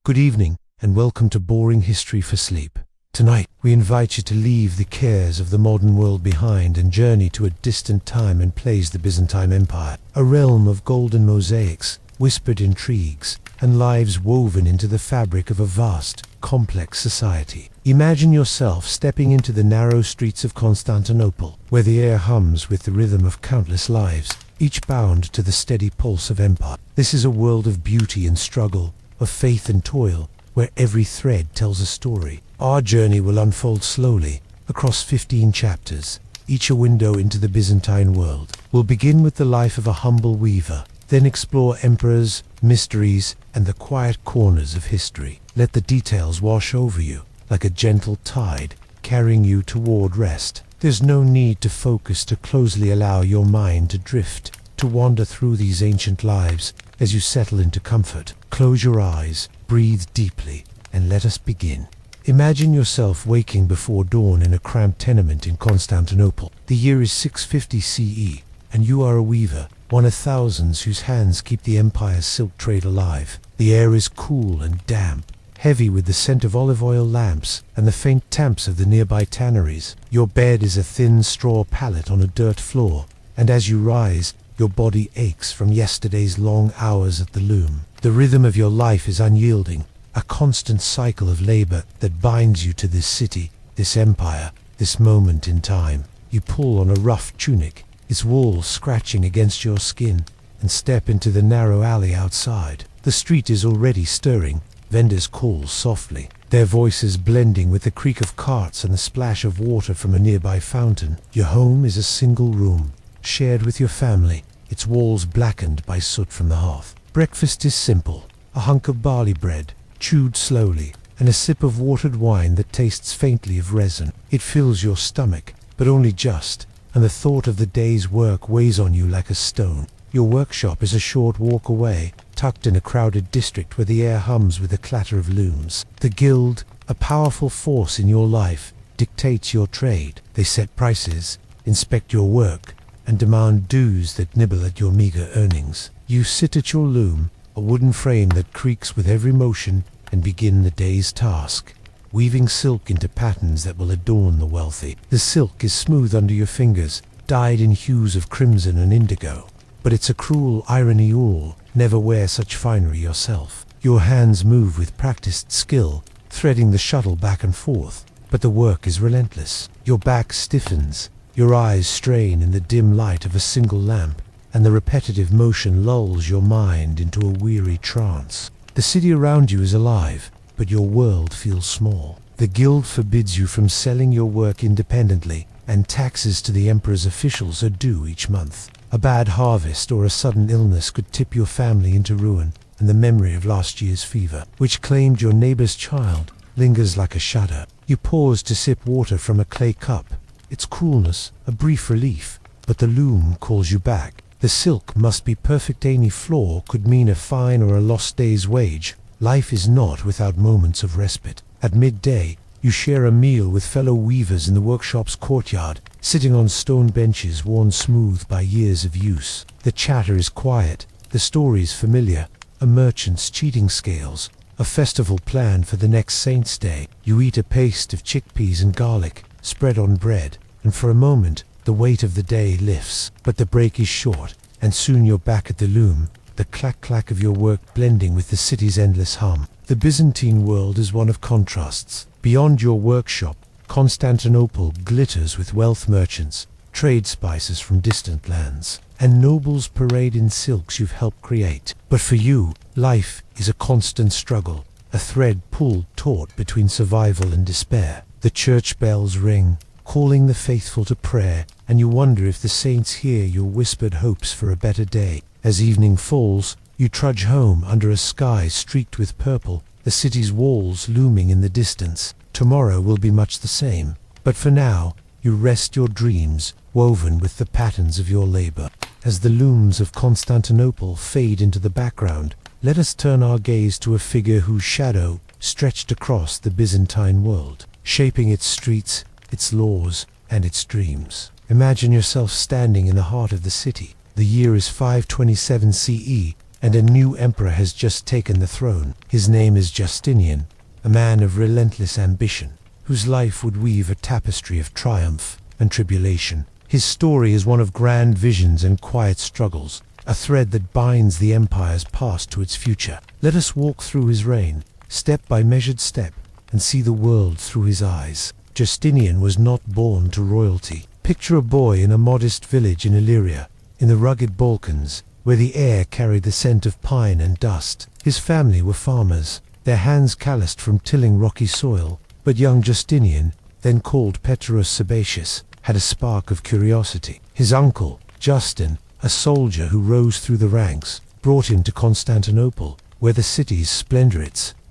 Good evening, and welcome to Boring History for Sleep. Tonight, we invite you to leave the cares of the modern world behind and journey to a distant time and place, the Byzantine Empire, a realm of golden mosaics, whispered intrigues, and lives woven into the fabric of a vast, complex society. Imagine yourself stepping into the narrow streets of Constantinople, where the air hums with the rhythm of countless lives, each bound to the steady pulse of empire. This is a world of beauty and struggle, of faith and toil, where every thread tells a story. Our journey will unfold slowly, across 15 chapters, each a window into the Byzantine world. We'll begin with the life of a humble weaver, then explore emperors, mysteries, and the quiet corners of history. Let the details wash over you, like a gentle tide, carrying you toward rest. There's no need to focus, to closely allow your mind to drift, to wander through these ancient lives. As you settle into comfort, close your eyes, breathe deeply, and let us begin. Imagine yourself waking before dawn in a cramped tenement in Constantinople. The year is 650 CE, and you are a weaver, one of thousands whose hands keep the empire's silk trade alive. The air is cool and damp, heavy with the scent of olive oil lamps and the faint taps of the nearby tanneries. Your bed is a thin straw pallet on a dirt floor, and as you rise, your body aches from yesterday's long hours at the loom. The rhythm of your life is unyielding, a constant cycle of labor that binds you to this city, this empire, this moment in time. You pull on a rough tunic, its walls scratching against your skin, and step into the narrow alley outside. The street is already stirring, vendors call softly, their voices blending with the creak of carts and the splash of water from a nearby fountain. Your home is a single room, shared with your family, its walls blackened by soot from the hearth. Breakfast is simple, a hunk of barley bread, chewed slowly, and a sip of watered wine that tastes faintly of resin. It fills your stomach, but only just, and the thought of the day's work weighs on you like a stone. Your workshop is a short walk away, tucked in a crowded district where the air hums with the clatter of looms. The guild, a powerful force in your life, dictates your trade. They set prices, inspect your work, and demand dues that nibble at your meager earnings. You sit at your loom, a wooden frame that creaks with every motion, and begin the day's task, weaving silk into patterns that will adorn the wealthy. The silk is smooth under your fingers, dyed in hues of crimson and indigo. But it's a cruel irony all. Never wear such finery yourself. Your hands move with practiced skill, threading the shuttle back and forth, but the work is relentless. Your back stiffens, your eyes strain in the dim light of a single lamp, and the repetitive motion lulls your mind into a weary trance. The city around you is alive, but your world feels small. The guild forbids you from selling your work independently, and taxes to the emperor's officials are due each month. A bad harvest or a sudden illness could tip your family into ruin, and the memory of last year's fever, which claimed your neighbor's child, lingers like a shudder. You pause to sip water from a clay cup, its coolness a brief relief, but the loom calls you back. The silk must be perfect. Any flaw could mean a fine or a lost day's wage. Life is not without moments of respite. At midday, you share a meal with fellow weavers in the workshop's courtyard, sitting on stone benches worn smooth by years of use. The chatter is quiet, the stories familiar, a merchant's cheating scales, a festival planned for the next saint's day. You eat a paste of chickpeas and garlic, spread on bread, and for a moment, the weight of the day lifts. But the break is short, and soon you're back at the loom, the clack-clack of your work blending with the city's endless hum. The Byzantine world is one of contrasts. Beyond your workshop, Constantinople glitters with wealth merchants, trade spices from distant lands, and nobles parade in silks you've helped create. But for you, life is a constant struggle, a thread pulled taut between survival and despair. The church bells ring, calling the faithful to prayer, and you wonder if the saints hear your whispered hopes for a better day. As evening falls, you trudge home under a sky streaked with purple, the city's walls looming in the distance. Tomorrow will be much the same, but for now, you rest your dreams, woven with the patterns of your labor. As the looms of Constantinople fade into the background, let us turn our gaze to a figure whose shadow stretched across the Byzantine world, shaping its streets, its laws, and its dreams. Imagine yourself standing in the heart of the city. The year is 527 CE, and a new emperor has just taken the throne. His name is Justinian, a man of relentless ambition, whose life would weave a tapestry of triumph and tribulation. His story is one of grand visions and quiet struggles, a thread that binds the empire's past to its future. Let us walk through his reign, step by measured step, and see the world through his eyes. Justinian was not born to royalty. Picture a boy in a modest village in Illyria, in the rugged Balkans, where the air carried the scent of pine and dust. His family were farmers, their hands calloused from tilling rocky soil. But young Justinian, then called Petrus Sebaceus, had a spark of curiosity. His uncle, Justin, a soldier who rose through the ranks, brought him to Constantinople, where the city's splendor,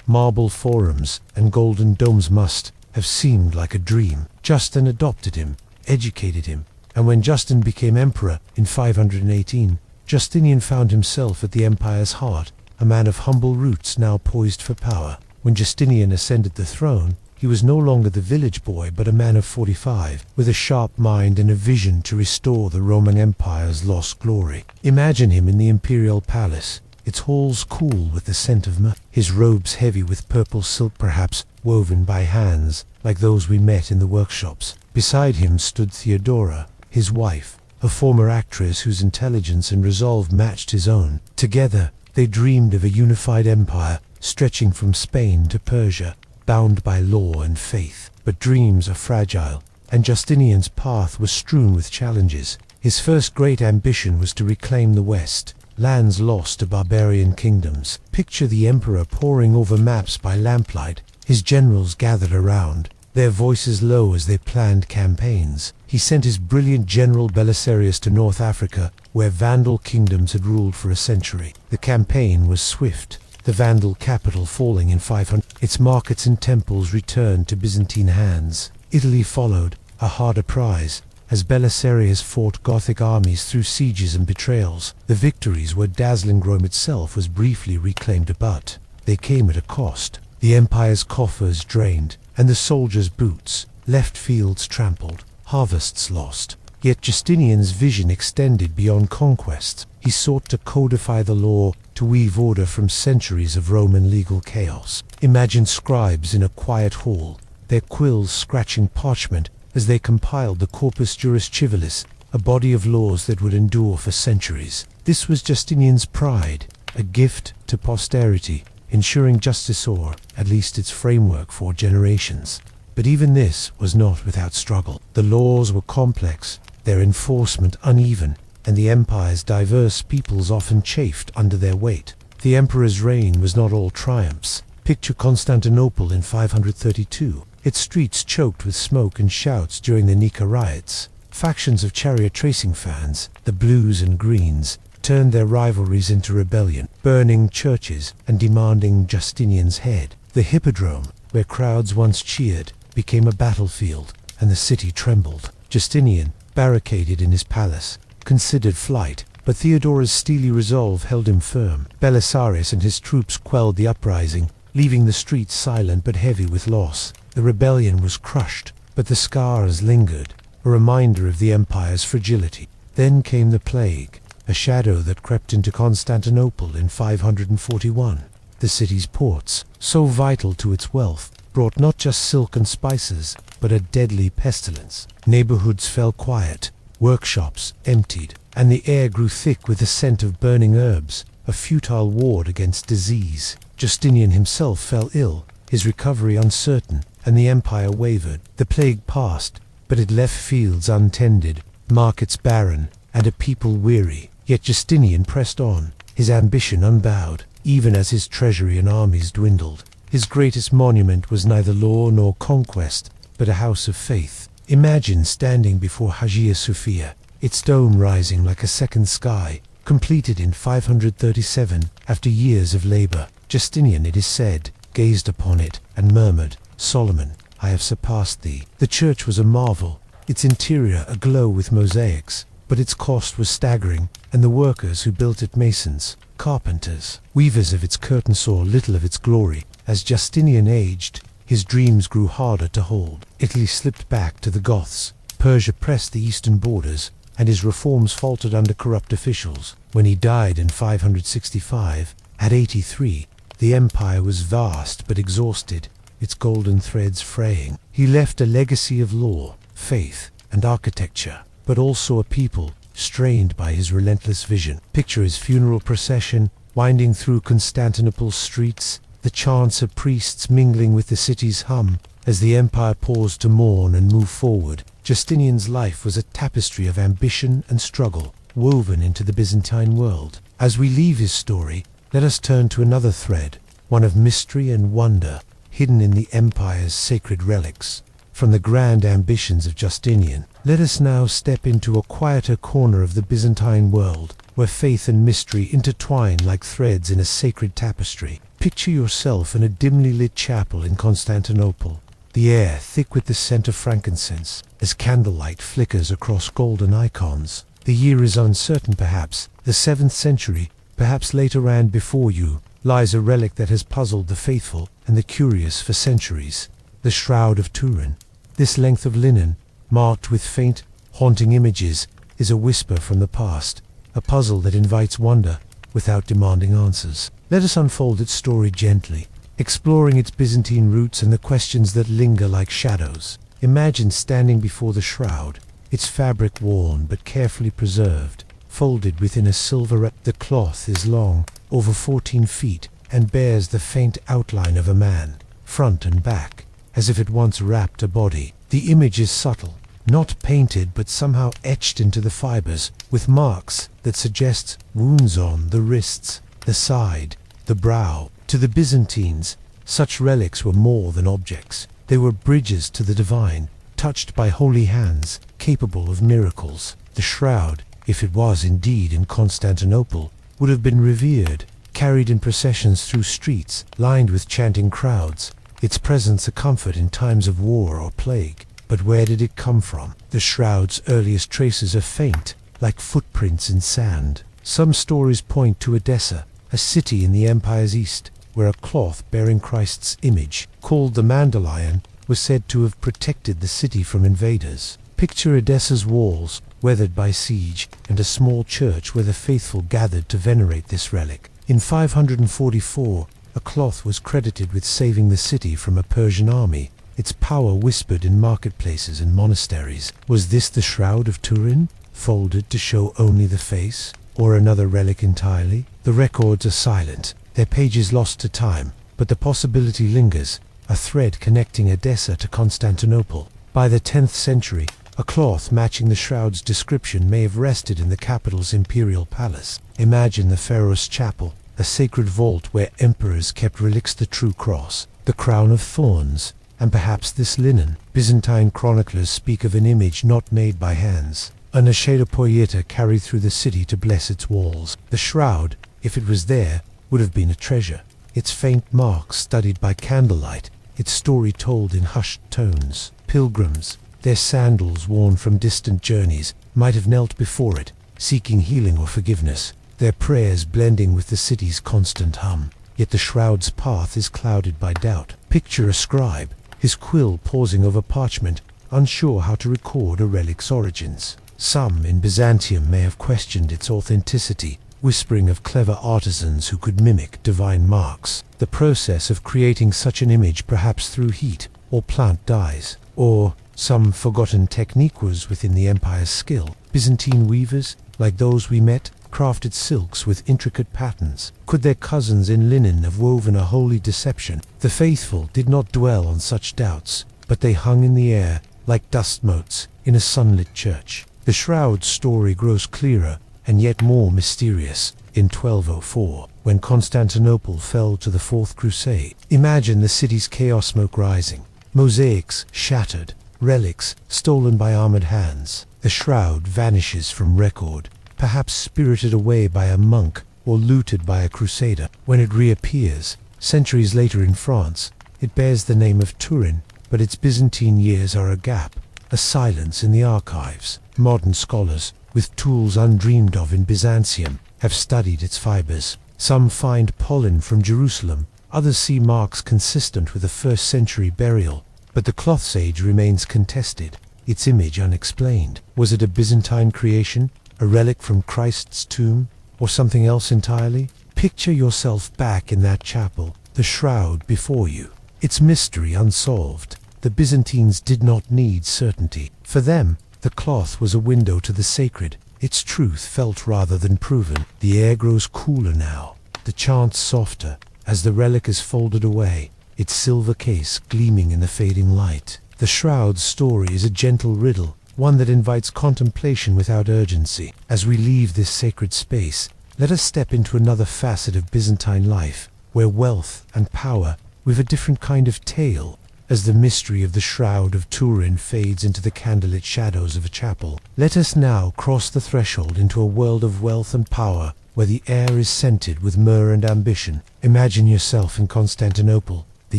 marble forums and golden domes must have seemed like a dream. Justin adopted him, educated him, and when Justin became emperor in 518, Justinian found himself at the empire's heart, a man of humble roots now poised for power. When Justinian ascended the throne, he was no longer the village boy but a man of 45, with a sharp mind and a vision to restore the Roman Empire's lost glory. Imagine him in the imperial palace, its halls cool with the scent of myrrh, his robes heavy with purple silk perhaps woven by hands like those we met in the workshops. Beside him stood Theodora, his wife, a former actress whose intelligence and resolve matched his own. Together, they dreamed of a unified empire stretching from Spain to Persia, bound by law and faith. But dreams are fragile, and Justinian's path was strewn with challenges. His first great ambition was to reclaim the West, lands lost to barbarian kingdoms. Picture the emperor poring over maps by lamplight, his generals gathered around, their voices low as they planned campaigns. He sent his brilliant general Belisarius to North Africa, where Vandal kingdoms had ruled for a century. The campaign was swift, the Vandal capital falling in 500. Its markets and temples returned to Byzantine hands. Italy followed, a harder prize, as Belisarius fought Gothic armies through sieges and betrayals. The victories were dazzling. Rome itself was briefly reclaimed, but they came at a cost. The empire's coffers drained, and the soldiers' boots left fields trampled, harvests lost. Yet Justinian's vision extended beyond conquest. He sought to codify the law, to weave order from centuries of Roman legal chaos. Imagine scribes in a quiet hall, their quills scratching parchment as they compiled the Corpus Juris Civilis, a body of laws that would endure for centuries. This was Justinian's pride, a gift to posterity, ensuring justice or, at least, its framework for generations. But even this was not without struggle. The laws were complex, their enforcement uneven, and the empire's diverse peoples often chafed under their weight. The emperor's reign was not all triumphs. Picture Constantinople in 532, its streets choked with smoke and shouts during the Nika riots. Factions of chariot racing fans, the blues and greens, turned their rivalries into rebellion, burning churches and demanding Justinian's head. The hippodrome, where crowds once cheered, became a battlefield, and the city trembled. Justinian, barricaded in his palace, considered flight, but Theodora's steely resolve held him firm. Belisarius and his troops quelled the uprising, leaving the streets silent but heavy with loss. The rebellion was crushed, but the scars lingered, a reminder of the empire's fragility. Then came the plague, a shadow that crept into Constantinople in 541. The city's ports, so vital to its wealth, brought not just silk and spices, but a deadly pestilence. Neighborhoods fell quiet, workshops emptied, and the air grew thick with the scent of burning herbs, a futile ward against disease. Justinian himself fell ill, his recovery uncertain, and the empire wavered. The plague passed, but it left fields untended, markets barren, and a people weary. Yet Justinian pressed on, his ambition unbowed, even as his treasury and armies dwindled. His greatest monument was neither law nor conquest, but a house of faith. Imagine standing before Hagia Sophia, its dome rising like a second sky, completed in 537 after years of labor. Justinian, it is said, gazed upon it and murmured, "Solomon, I have surpassed thee." The church was a marvel, its interior aglow with mosaics, but its cost was staggering, and the workers who built it, masons, carpenters, weavers of its curtain, saw little of its glory. As Justinian aged, his dreams grew harder to hold. Italy slipped back to the Goths, Persia pressed the eastern borders, and his reforms faltered under corrupt officials. When he died in 565, at 83, the empire was vast but exhausted, its golden threads fraying. He left a legacy of law, faith, and architecture, but also a people strained by his relentless vision. Picture his funeral procession winding through Constantinople's streets, the chants of priests mingling with the city's hum as the empire paused to mourn and move forward. Justinian's life was a tapestry of ambition and struggle, woven into the Byzantine world. As we leave his story, let us turn to another thread, one of mystery and wonder, hidden in the empire's sacred relics. From the grand ambitions of Justinian, let us now step into a quieter corner of the Byzantine world, where faith and mystery intertwine like threads in a sacred tapestry. Picture yourself in a dimly lit chapel in Constantinople, the air thick with the scent of frankincense, as candlelight flickers across golden icons. The year is uncertain perhaps, the 7th century, perhaps later, and before you lies a relic that has puzzled the faithful and the curious for centuries, the Shroud of Turin. This length of linen, marked with faint, haunting images, is a whisper from the past, a puzzle that invites wonder without demanding answers. Let us unfold its story gently, exploring its Byzantine roots and the questions that linger like shadows. Imagine standing before the shroud, its fabric worn but carefully preserved, folded within a silver wrap. The cloth is long, over 14 feet, and bears the faint outline of a man, front and back, as if it once wrapped a body. The image is subtle, not painted but somehow etched into the fibers, with marks that suggest wounds on the wrists, the side, the brow. To the Byzantines, such relics were more than objects. They were bridges to the divine, touched by holy hands, capable of miracles. The shroud, if it was indeed in Constantinople, would have been revered, carried in processions through streets lined with chanting crowds, its presence a comfort in times of war or plague. But where did it come from? The shroud's earliest traces are faint, like footprints in sand. Some stories point to Edessa, a city in the empire's east, where a cloth bearing Christ's image, called the Mandalion, was said to have protected the city from invaders. Picture Edessa's walls, weathered by siege, and a small church where the faithful gathered to venerate this relic. In 544, a cloth was credited with saving the city from a Persian army, its power whispered in marketplaces and monasteries. Was this the Shroud of Turin, folded to show only the face, or another relic entirely? The records are silent, their pages lost to time, but the possibility lingers, a thread connecting Edessa to Constantinople. By the 10th century, a cloth matching the shroud's description may have rested in the capital's imperial palace. Imagine the pharaoh's chapel, a sacred vault where emperors kept relics, the true cross, the crown of thorns, and perhaps this linen. Byzantine chroniclers speak of an image not made by hands, a nasceda poieta carried through the city to bless its walls. The shroud, if it was there, would have been a treasure, its faint marks studied by candlelight, its story told in hushed tones. Pilgrims, their sandals worn from distant journeys, might have knelt before it, seeking healing or forgiveness, their prayers blending with the city's constant hum. Yet the shroud's path is clouded by doubt. Picture a scribe, his quill pausing over parchment, unsure how to record a relic's origins. Some in Byzantium may have questioned its authenticity, whispering of clever artisans who could mimic divine marks. The process of creating such an image, perhaps through heat or plant dyes, or some forgotten technique, was within the empire's skill. Byzantine weavers, like those we met, crafted silks with intricate patterns. Could their cousins in linen have woven a holy deception? The faithful did not dwell on such doubts, but they hung in the air like dust motes in a sunlit church. The shroud's story grows clearer and yet more mysterious in 1204, when Constantinople fell to the Fourth Crusade. Imagine the city's chaos, smoke rising, mosaics shattered, relics stolen by armored hands. The shroud vanishes from record, perhaps spirited away by a monk or looted by a crusader. When it reappears, centuries later in France, it bears the name of Turin, but its Byzantine years are a gap, a silence in the archives. Modern scholars, with tools undreamed of in Byzantium, have studied its fibers. Some find pollen from Jerusalem, others see marks consistent with a 1st century burial, but the cloth's age remains contested. its image unexplained. Was it a Byzantine creation, a relic from Christ's tomb, or something else entirely? Picture yourself back in that chapel, the shroud before you, its mystery unsolved. The Byzantines did not need certainty. For them, the cloth was a window to the sacred, its truth felt rather than proven. The air grows cooler now, the chants softer, as the relic is folded away, its silver case gleaming in the fading light. The shroud's story is a gentle riddle, one that invites contemplation without urgency. As we leave this sacred space, let us step into another facet of Byzantine life, where wealth and power weave a different kind of tale. As the mystery of the Shroud of Turin fades into the candlelit shadows of a chapel, let us now cross the threshold into a world of wealth and power, where the air is scented with myrrh and ambition. Imagine yourself in Constantinople. The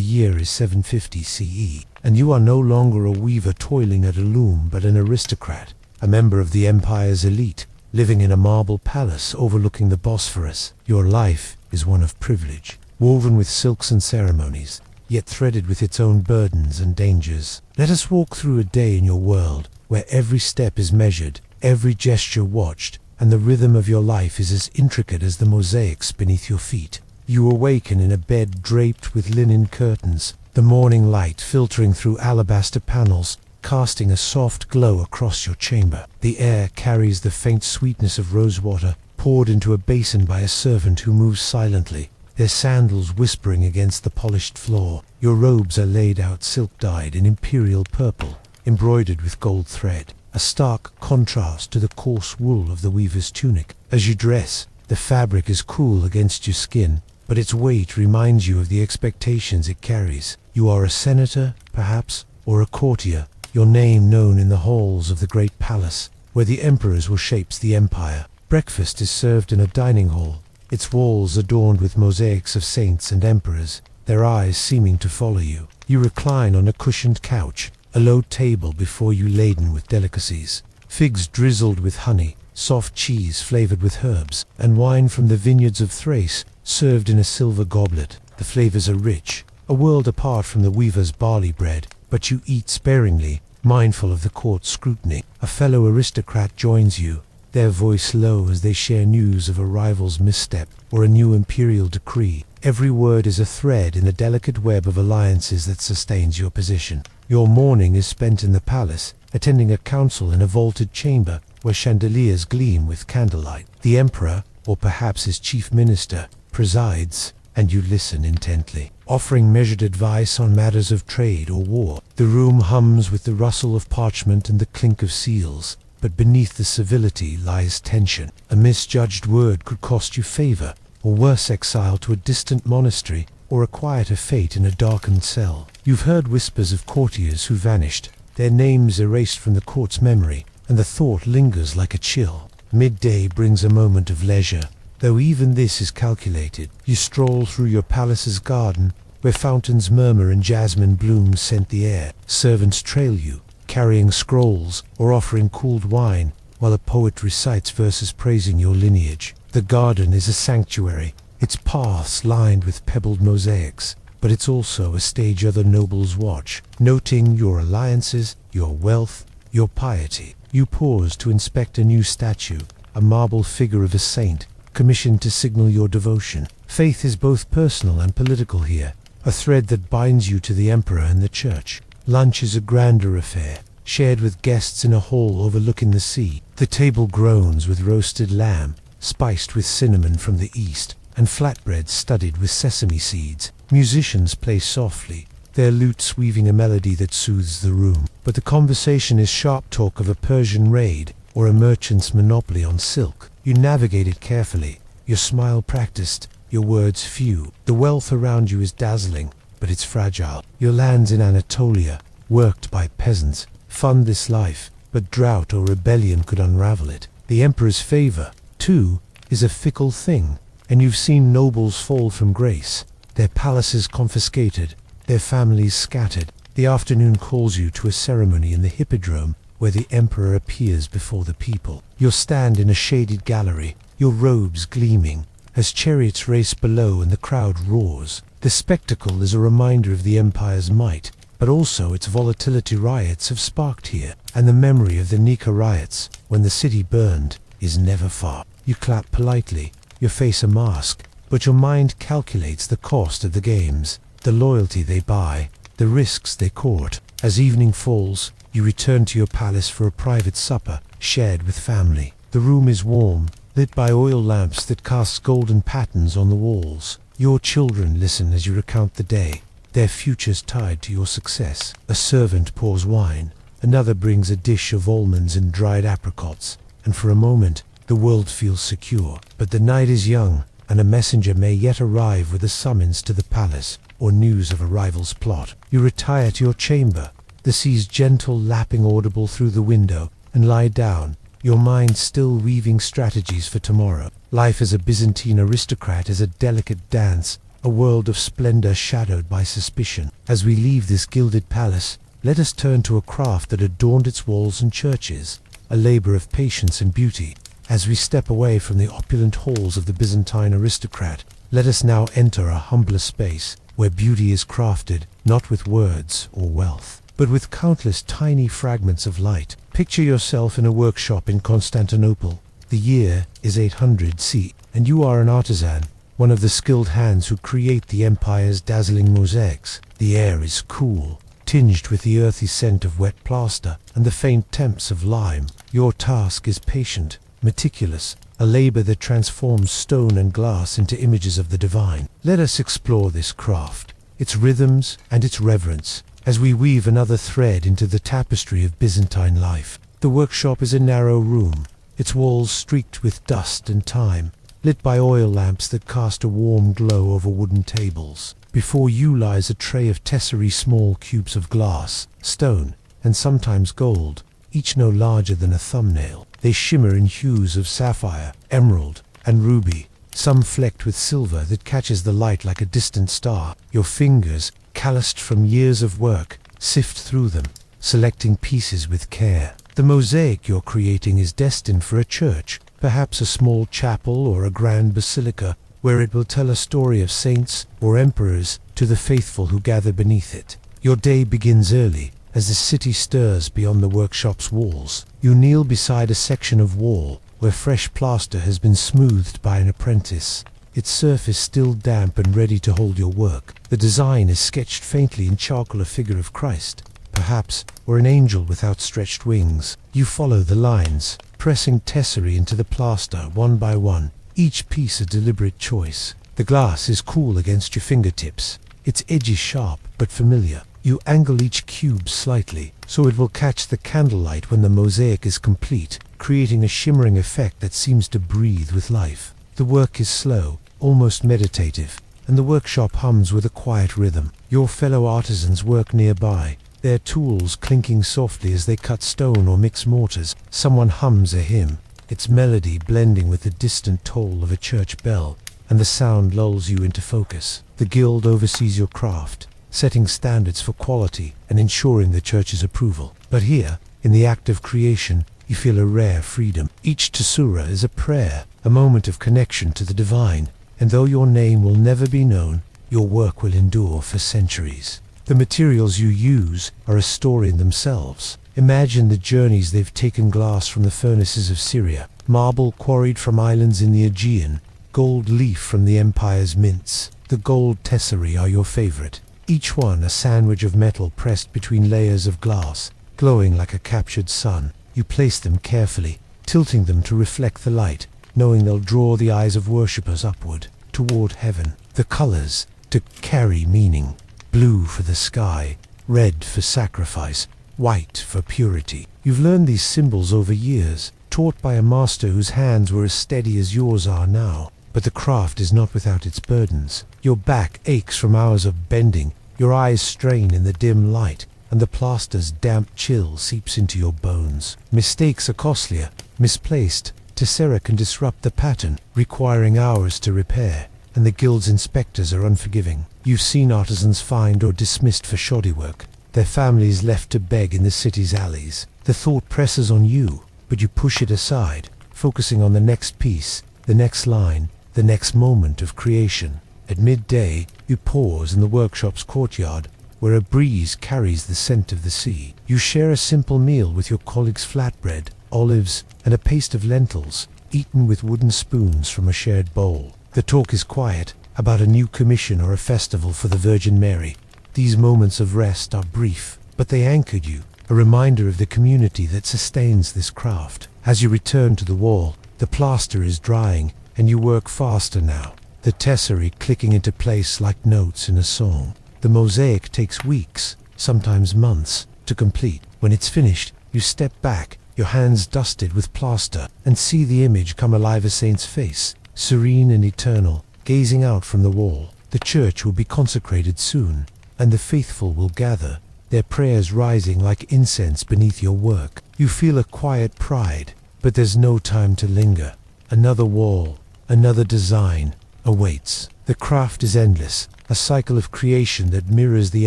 year is 750 CE, and you are no longer a weaver toiling at a loom, but an aristocrat, a member of the empire's elite, living in a marble palace overlooking the Bosphorus. Your life is one of privilege, woven with silks and ceremonies, yet threaded with its own burdens and dangers. Let us walk through a day in your world, where every step is measured, every gesture watched, and the rhythm of your life is as intricate as the mosaics beneath your feet. You awaken in a bed draped with linen curtains, the morning light filtering through alabaster panels, casting a soft glow across your chamber. The air carries the faint sweetness of rosewater, poured into a basin by a servant who moves silently, their sandals whispering against the polished floor. Your robes are laid out silk-dyed in imperial purple, embroidered with gold thread, a stark contrast to the coarse wool of the weaver's tunic. As you dress, the fabric is cool against your skin, but its weight reminds you of the expectations it carries. You are a senator, perhaps, or a courtier, your name known in the halls of the great palace, where the emperors will shape the empire. Breakfast is served in a dining hall, its walls adorned with mosaics of saints and emperors, their eyes seeming to follow you. You recline on a cushioned couch, a low table before you laden with delicacies. Figs drizzled with honey, soft cheese flavored with herbs, and wine from the vineyards of Thrace served in a silver goblet. The flavors are rich, a world apart from the weaver's barley bread, but you eat sparingly, mindful of the court's scrutiny. A fellow aristocrat joins you, their voice low as they share news of a rival's misstep or a new imperial decree. Every word is a thread in the delicate web of alliances that sustains your position. Your morning is spent in the palace, attending a council in a vaulted chamber where chandeliers gleam with candlelight. The emperor, or perhaps his chief minister, presides, and you listen intently, offering measured advice on matters of trade or war. The room hums with the rustle of parchment and the clink of seals, but beneath the civility lies tension. A misjudged word could cost you favor, or worse, exile to a distant monastery, or a quieter fate in a darkened cell. You've heard whispers of courtiers who vanished, their names erased from the court's memory, and the thought lingers like a chill. Midday brings a moment of leisure, though even this is calculated. You stroll through your palace's garden, where fountains murmur and jasmine blooms scent the air. Servants trail you, carrying scrolls or offering cooled wine, while a poet recites verses praising your lineage. The garden is a sanctuary, its paths lined with pebbled mosaics, but it's also a stage other nobles watch, noting your alliances, your wealth, your piety. You pause to inspect a new statue, a marble figure of a saint, commissioned to signal your devotion. Faith is both personal and political here, a thread that binds you to the emperor and the church. Lunch is a grander affair, shared with guests in a hall overlooking the sea. The table groans with roasted lamb, spiced with cinnamon from the east, and flatbreads studded with sesame seeds. Musicians play softly, their lutes weaving a melody that soothes the room. But the conversation is sharp talk of a Persian raid or a merchant's monopoly on silk. You navigate it carefully, your smile practiced, your words few. The wealth around you is dazzling, but it's fragile. Your lands in Anatolia, worked by peasants, fund this life, but drought or rebellion could unravel it. The emperor's favor, too, is a fickle thing, and you've seen nobles fall from grace, their palaces confiscated, their families scattered. The afternoon calls you to a ceremony in the hippodrome, where the emperor appears before the people. You'll stand in a shaded gallery, your robes gleaming, as chariots race below and the crowd roars. The spectacle is a reminder of the empire's might, but also its volatility riots have sparked here, and the memory of the Nika riots, when the city burned, is never far. You clap politely, your face a mask, but your mind calculates the cost of the games, the loyalty they buy, the risks they court. As evening falls, you return to your palace for a private supper, shared with family. The room is warm, lit by oil lamps that cast golden patterns on the walls. Your children listen as you recount the day, their futures tied to your success. A servant pours wine, another brings a dish of almonds and dried apricots, and for a moment the world feels secure. But the night is young, and a messenger may yet arrive with a summons to the palace, or news of a rival's plot. You retire to your chamber, the sea's gentle lapping audible through the window, and lie down, your mind still weaving strategies for tomorrow. Life as a Byzantine aristocrat is a delicate dance, a world of splendor shadowed by suspicion. As we leave this gilded palace, let us turn to a craft that adorned its walls and churches, a labor of patience and beauty. As we step away from the opulent halls of the Byzantine aristocrat, let us now enter a humbler space, where beauty is crafted, not with words or wealth, but with countless tiny fragments of light. Picture yourself in a workshop in Constantinople. The year is 800 C, and you are an artisan, one of the skilled hands who create the empire's dazzling mosaics. The air is cool, tinged with the earthy scent of wet plaster and the faint temps of lime. Your task is patient, meticulous, a labor that transforms stone and glass into images of the divine. Let us explore this craft, its rhythms and its reverence, as we weave another thread into the tapestry of Byzantine life. The workshop is a narrow room, its walls streaked with dust and time, lit by oil lamps that cast a warm glow over wooden tables. Before you lies a tray of tesserae, small cubes of glass, stone, and sometimes gold, each no larger than a thumbnail. They shimmer in hues of sapphire, emerald, and ruby, some flecked with silver that catches the light like a distant star. Your fingers, calloused from years of work, sift through them, selecting pieces with care. The mosaic you're creating is destined for a church, perhaps a small chapel or a grand basilica, where it will tell a story of saints or emperors to the faithful who gather beneath it. Your day begins early, as the city stirs beyond the workshop's walls. You kneel beside a section of wall where fresh plaster has been smoothed by an apprentice, its surface still damp and ready to hold your work. The design is sketched faintly in charcoal, a figure of Christ, perhaps, or an angel with outstretched wings. You follow the lines, pressing tesserae into the plaster one by one, each piece a deliberate choice. The glass is cool against your fingertips, its edges sharp but familiar. You angle each cube slightly, so it will catch the candlelight when the mosaic is complete, creating a shimmering effect that seems to breathe with life. The work is slow, almost meditative, and the workshop hums with a quiet rhythm. Your fellow artisans work nearby, their tools clinking softly as they cut stone or mix mortars. Someone hums a hymn, its melody blending with the distant toll of a church bell, and the sound lulls you into focus. The guild oversees your craft, setting standards for quality and ensuring the church's approval. But here, in the act of creation, you feel a rare freedom. Each tessera is a prayer, a moment of connection to the divine, and though your name will never be known, your work will endure for centuries. The materials you use are a story in themselves. Imagine the journeys they've taken: glass from the furnaces of Syria, marble quarried from islands in the Aegean, gold leaf from the empire's mints. The gold tesserae are your favorite, each one a sandwich of metal pressed between layers of glass, glowing like a captured sun. You place them carefully, tilting them to reflect the light, knowing they'll draw the eyes of worshippers upward, toward heaven. The colors, to carry meaning: blue for the sky, red for sacrifice, white for purity. You've learned these symbols over years, taught by a master whose hands were as steady as yours are now. But the craft is not without its burdens. Your back aches from hours of bending, your eyes strain in the dim light, and the plaster's damp chill seeps into your bones. Mistakes are costlier. Misplaced tessera can disrupt the pattern, requiring hours to repair, and the guild's inspectors are unforgiving. You've seen artisans fined or dismissed for shoddy work, their families left to beg in the city's alleys. The thought presses on you, but you push it aside, focusing on the next piece, the next line, the next moment of creation. At midday, you pause in the workshop's courtyard, where a breeze carries the scent of the sea. You share a simple meal with your colleagues, flatbread, olives, and a paste of lentils, eaten with wooden spoons from a shared bowl. The talk is quiet, about a new commission or a festival for the Virgin Mary. These moments of rest are brief, but they anchored you, a reminder of the community that sustains this craft. As you return to the wall, the plaster is drying, and you work faster now, the tesserae clicking into place like notes in a song. The mosaic takes weeks, sometimes months, to complete. When it's finished, you step back, your hands dusted with plaster, and see the image come alive, a saint's face, serene and eternal, gazing out from the wall. The church will be consecrated soon, and the faithful will gather, their prayers rising like incense beneath your work. You feel a quiet pride, but there's no time to linger. Another wall, another design, awaits. The craft is endless, a cycle of creation that mirrors the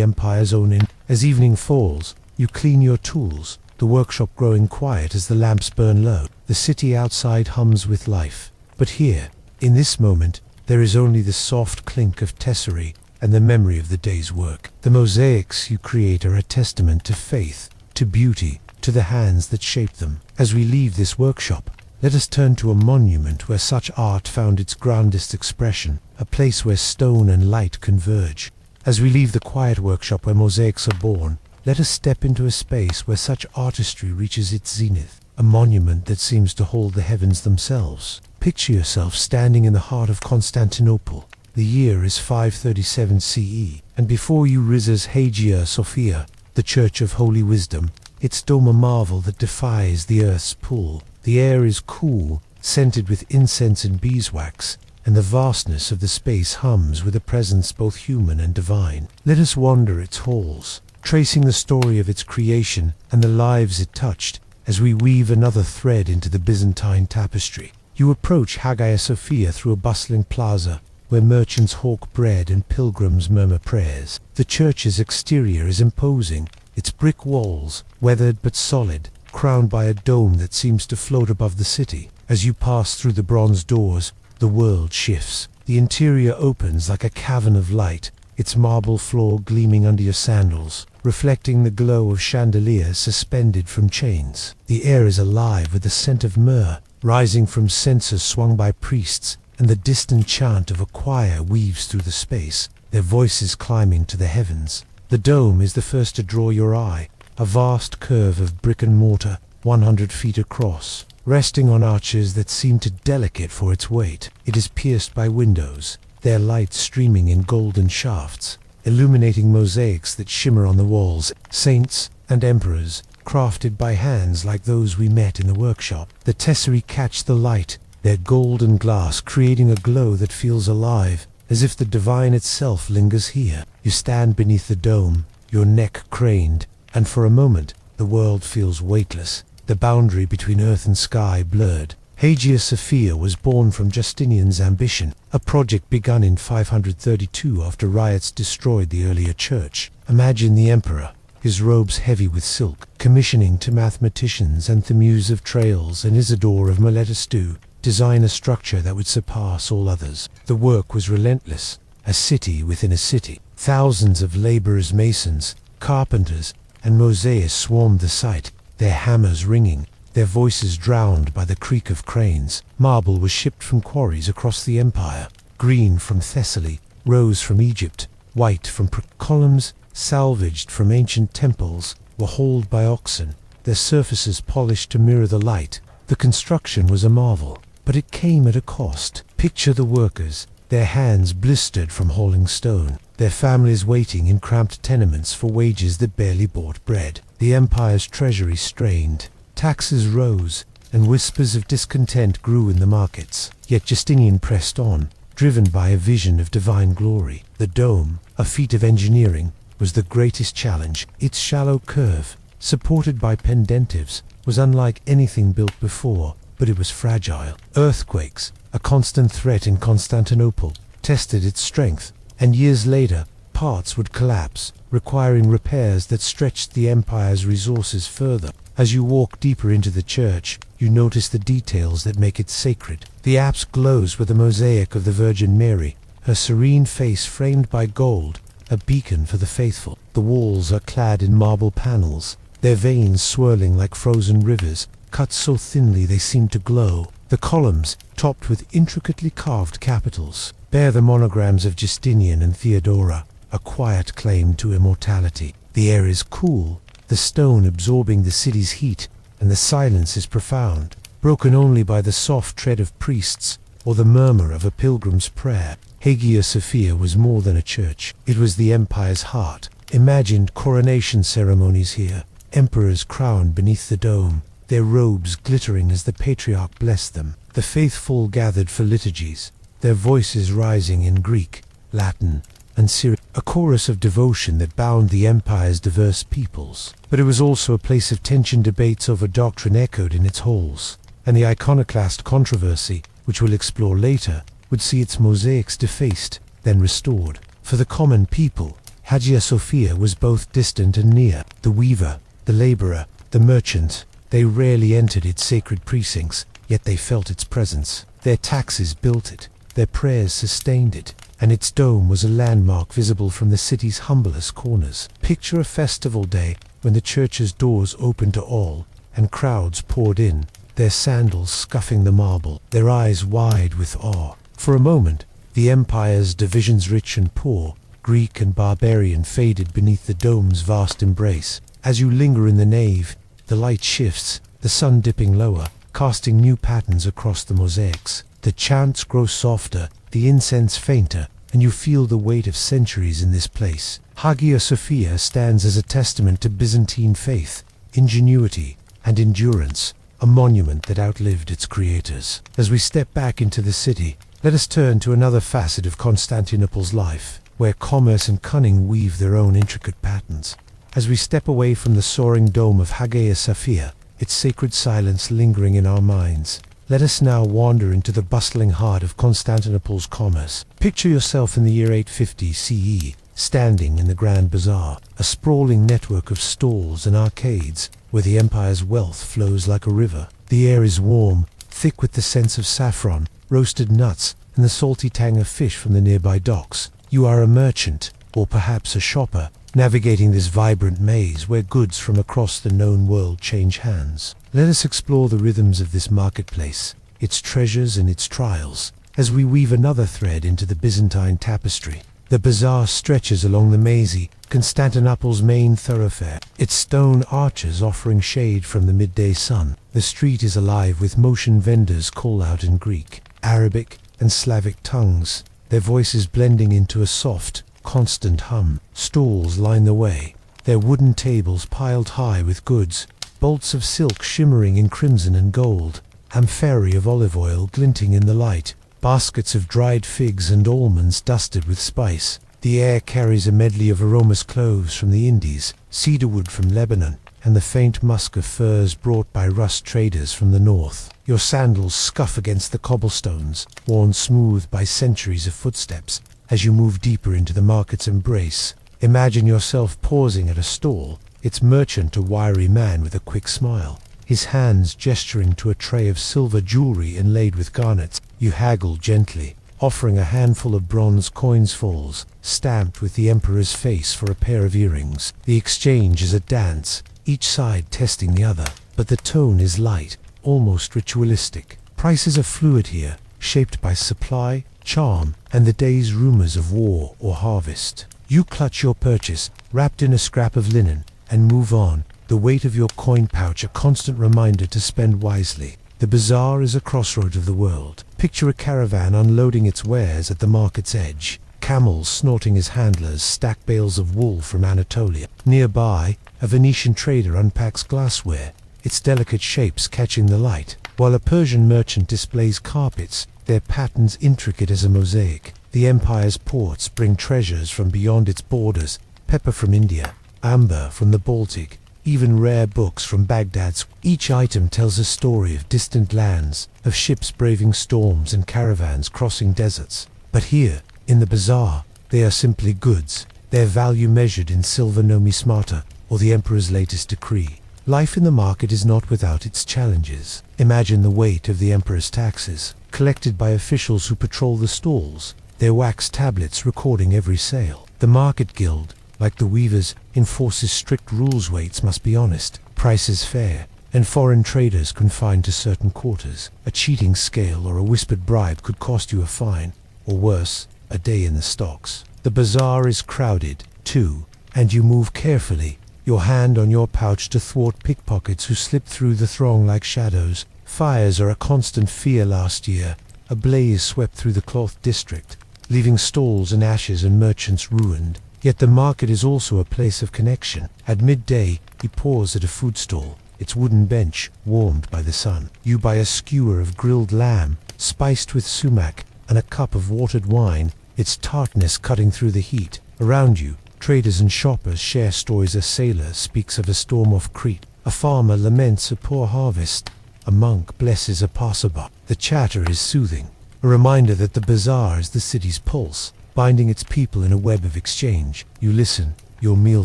empire's own. As evening falls, you clean your tools, the workshop growing quiet as the lamps burn low. The city outside hums with life. But here, in this moment, there is only the soft clink of tesserae and the memory of the day's work. The mosaics you create are a testament to faith, to beauty, to the hands that shaped them. As we leave this workshop, let us turn to a monument where such art found its grandest expression, a place where stone and light converge. As we leave the quiet workshop where mosaics are born, let us step into a space where such artistry reaches its zenith, a monument that seems to hold the heavens themselves. Picture yourself standing in the heart of Constantinople. The year is 537 CE, and before you rises Hagia Sophia, the Church of Holy Wisdom, its dome a marvel that defies the earth's pull. The air is cool, scented with incense and beeswax, and the vastness of the space hums with a presence both human and divine. Let us wander its halls, tracing the story of its creation and the lives it touched, as we weave another thread into the Byzantine tapestry. You approach Hagia Sophia through a bustling plaza, where merchants hawk bread and pilgrims murmur prayers. The church's exterior is imposing, its brick walls, weathered but solid, crowned by a dome that seems to float above the city. As you pass through the bronze doors, the world shifts. The interior opens like a cavern of light, its marble floor gleaming under your sandals, reflecting the glow of chandeliers suspended from chains. The air is alive with the scent of myrrh, rising from censers swung by priests, and the distant chant of a choir weaves through the space, their voices climbing to the heavens. The dome is the first to draw your eye, a vast curve of brick and mortar, 100 feet across, resting on arches that seem too delicate for its weight. It is pierced by windows, their light streaming in golden shafts, illuminating mosaics that shimmer on the walls, saints and emperors, crafted by hands like those we met in the workshop. The tesserae catch the light, their golden glass creating a glow that feels alive, as if the divine itself lingers here. You stand beneath the dome, your neck craned, and for a moment, the world feels weightless, the boundary between earth and sky blurred. Hagia Sophia was born from Justinian's ambition, a project begun in 532 after riots destroyed the earlier church. Imagine the emperor, his robes heavy with silk, commissioning to mathematicians Anthemius of Tralles and Isidore of Miletus to design a structure that would surpass all others. The work was relentless, a city within a city. Thousands of laborers, masons, carpenters, and mosaics swarmed the site, their hammers ringing, their voices drowned by the creak of cranes. Marble was shipped from quarries across the empire, green from Thessaly, rose from Egypt, white from columns salvaged from ancient temples were hauled by oxen, their surfaces polished to mirror the light. The construction was a marvel, but it came at a cost. Picture the workers, their hands blistered from hauling stone, their families waiting in cramped tenements for wages that barely bought bread. The empire's treasury strained, taxes rose, and whispers of discontent grew in the markets. Yet Justinian pressed on, driven by a vision of divine glory. The dome, a feat of engineering, was the greatest challenge. Its shallow curve, supported by pendentives, was unlike anything built before, but it was fragile. Earthquakes, a constant threat in Constantinople, tested its strength, and years later, parts would collapse, requiring repairs that stretched the empire's resources further. As you walk deeper into the church, you notice the details that make it sacred. The apse glows with a mosaic of the Virgin Mary, her serene face framed by gold, a beacon for the faithful. The walls are clad in marble panels, their veins swirling like frozen rivers, cut so thinly they seem to glow. The columns, topped with intricately carved capitals, bear the monograms of Justinian and Theodora, a quiet claim to immortality. The air is cool, the stone absorbing the city's heat, and the silence is profound, broken only by the soft tread of priests or the murmur of a pilgrim's prayer. Hagia Sophia was more than a church. It was the empire's heart. Imagined coronation ceremonies here, emperors crowned beneath the dome, their robes glittering as the patriarch blessed them. The faithful gathered for liturgies, their voices rising in Greek, Latin, and Syriac, a chorus of devotion that bound the empire's diverse peoples. But it was also a place of tension. Debates over doctrine echoed in its halls, and the iconoclast controversy, which we'll explore later, would see its mosaics defaced, then restored. For the common people, Hagia Sophia was both distant and near. The weaver, the laborer, the merchant, they rarely entered its sacred precincts, yet they felt its presence. Their taxes built it, their prayers sustained it, and its dome was a landmark visible from the city's humblest corners. Picture a festival day when the church's doors opened to all, and crowds poured in, their sandals scuffing the marble, their eyes wide with awe. For a moment, the empire's divisions, rich and poor, Greek and barbarian, faded beneath the dome's vast embrace. As you linger in the nave, the light shifts, the sun dipping lower, casting new patterns across the mosaics. The chants grow softer, the incense fainter, and you feel the weight of centuries in this place. Hagia Sophia stands as a testament to Byzantine faith, ingenuity, and endurance, a monument that outlived its creators. As we step back into the city, let us turn to another facet of Constantinople's life, where commerce and cunning weave their own intricate patterns. As we step away from the soaring dome of Hagia Sophia, its sacred silence lingering in our minds, let us now wander into the bustling heart of Constantinople's commerce. Picture yourself in the year 850 CE, standing in the Grand Bazaar, a sprawling network of stalls and arcades where the empire's wealth flows like a river. The air is warm, thick with the scents of saffron, roasted nuts, and the salty tang of fish from the nearby docks. You are a merchant, or perhaps a shopper, navigating this vibrant maze where goods from across the known world change hands. Let us explore the rhythms of this marketplace, its treasures and its trials, as we weave another thread into the Byzantine tapestry. The bazaar stretches along the mazy, Constantinople's main thoroughfare, its stone arches offering shade from the midday sun. The street is alive with motion. Vendors call out in Greek, Arabic, and Slavic tongues, their voices blending into a soft, constant hum. Stalls line the way, their wooden tables piled high with goods, bolts of silk shimmering in crimson and gold, amphorae of olive oil glinting in the light, baskets of dried figs and almonds dusted with spice. The air carries a medley of aromas: cloves from the Indies, cedarwood from Lebanon, and the faint musk of furs brought by rust traders from the north. Your sandals scuff against the cobblestones, worn smooth by centuries of footsteps, as you move deeper into the market's embrace. Imagine yourself pausing at a stall, its merchant a wiry man with a quick smile, his hands gesturing to a tray of silver jewelry inlaid with garnets. You haggle gently, offering a handful of bronze coinsfuls, stamped with the emperor's face, for a pair of earrings. The exchange is a dance, each side testing the other, but the tone is light, almost ritualistic. Prices are fluid here, shaped by supply, charm, and the day's rumors of war or harvest. You clutch your purchase, wrapped in a scrap of linen, and move on, the weight of your coin pouch a constant reminder to spend wisely. The bazaar is a crossroad of the world. Picture a caravan unloading its wares at the market's edge, camels snorting as handlers stack bales of wool from Anatolia. Nearby, a Venetian trader unpacks glassware, its delicate shapes catching the light, while a Persian merchant displays carpets, their patterns intricate as a mosaic. The empire's ports bring treasures from beyond its borders: pepper from India, amber from the Baltic, even rare books from Baghdad. Each item tells a story of distant lands, of ships braving storms and caravans crossing deserts. But here, in the bazaar, they are simply goods, their value measured in silver numismata or the emperor's latest decree. Life in the market is not without its challenges. Imagine the weight of the emperor's taxes, collected by officials who patrol the stalls, their wax tablets recording every sale. The market guild, like the weavers, enforces strict rules. Weights must be honest, prices fair, and foreign traders confined to certain quarters. A cheating scale or a whispered bribe could cost you a fine, or worse, a day in the stocks. The bazaar is crowded, too, and you move carefully, your hand on your pouch to thwart pickpockets who slip through the throng like shadows. Fires are a constant fear. Last year, a blaze swept through the cloth district, leaving stalls in ashes and merchants ruined. Yet the market is also a place of connection. At midday, you pause at a food stall, its wooden bench warmed by the sun. You buy a skewer of grilled lamb, spiced with sumac, and a cup of watered wine, its tartness cutting through the heat. Around you, traders and shoppers share stories. A sailor speaks of a storm off Crete. A farmer laments a poor harvest. A monk blesses a passerby. The chatter is soothing, a reminder that the bazaar is the city's pulse, binding its people in a web of exchange. You listen, your meal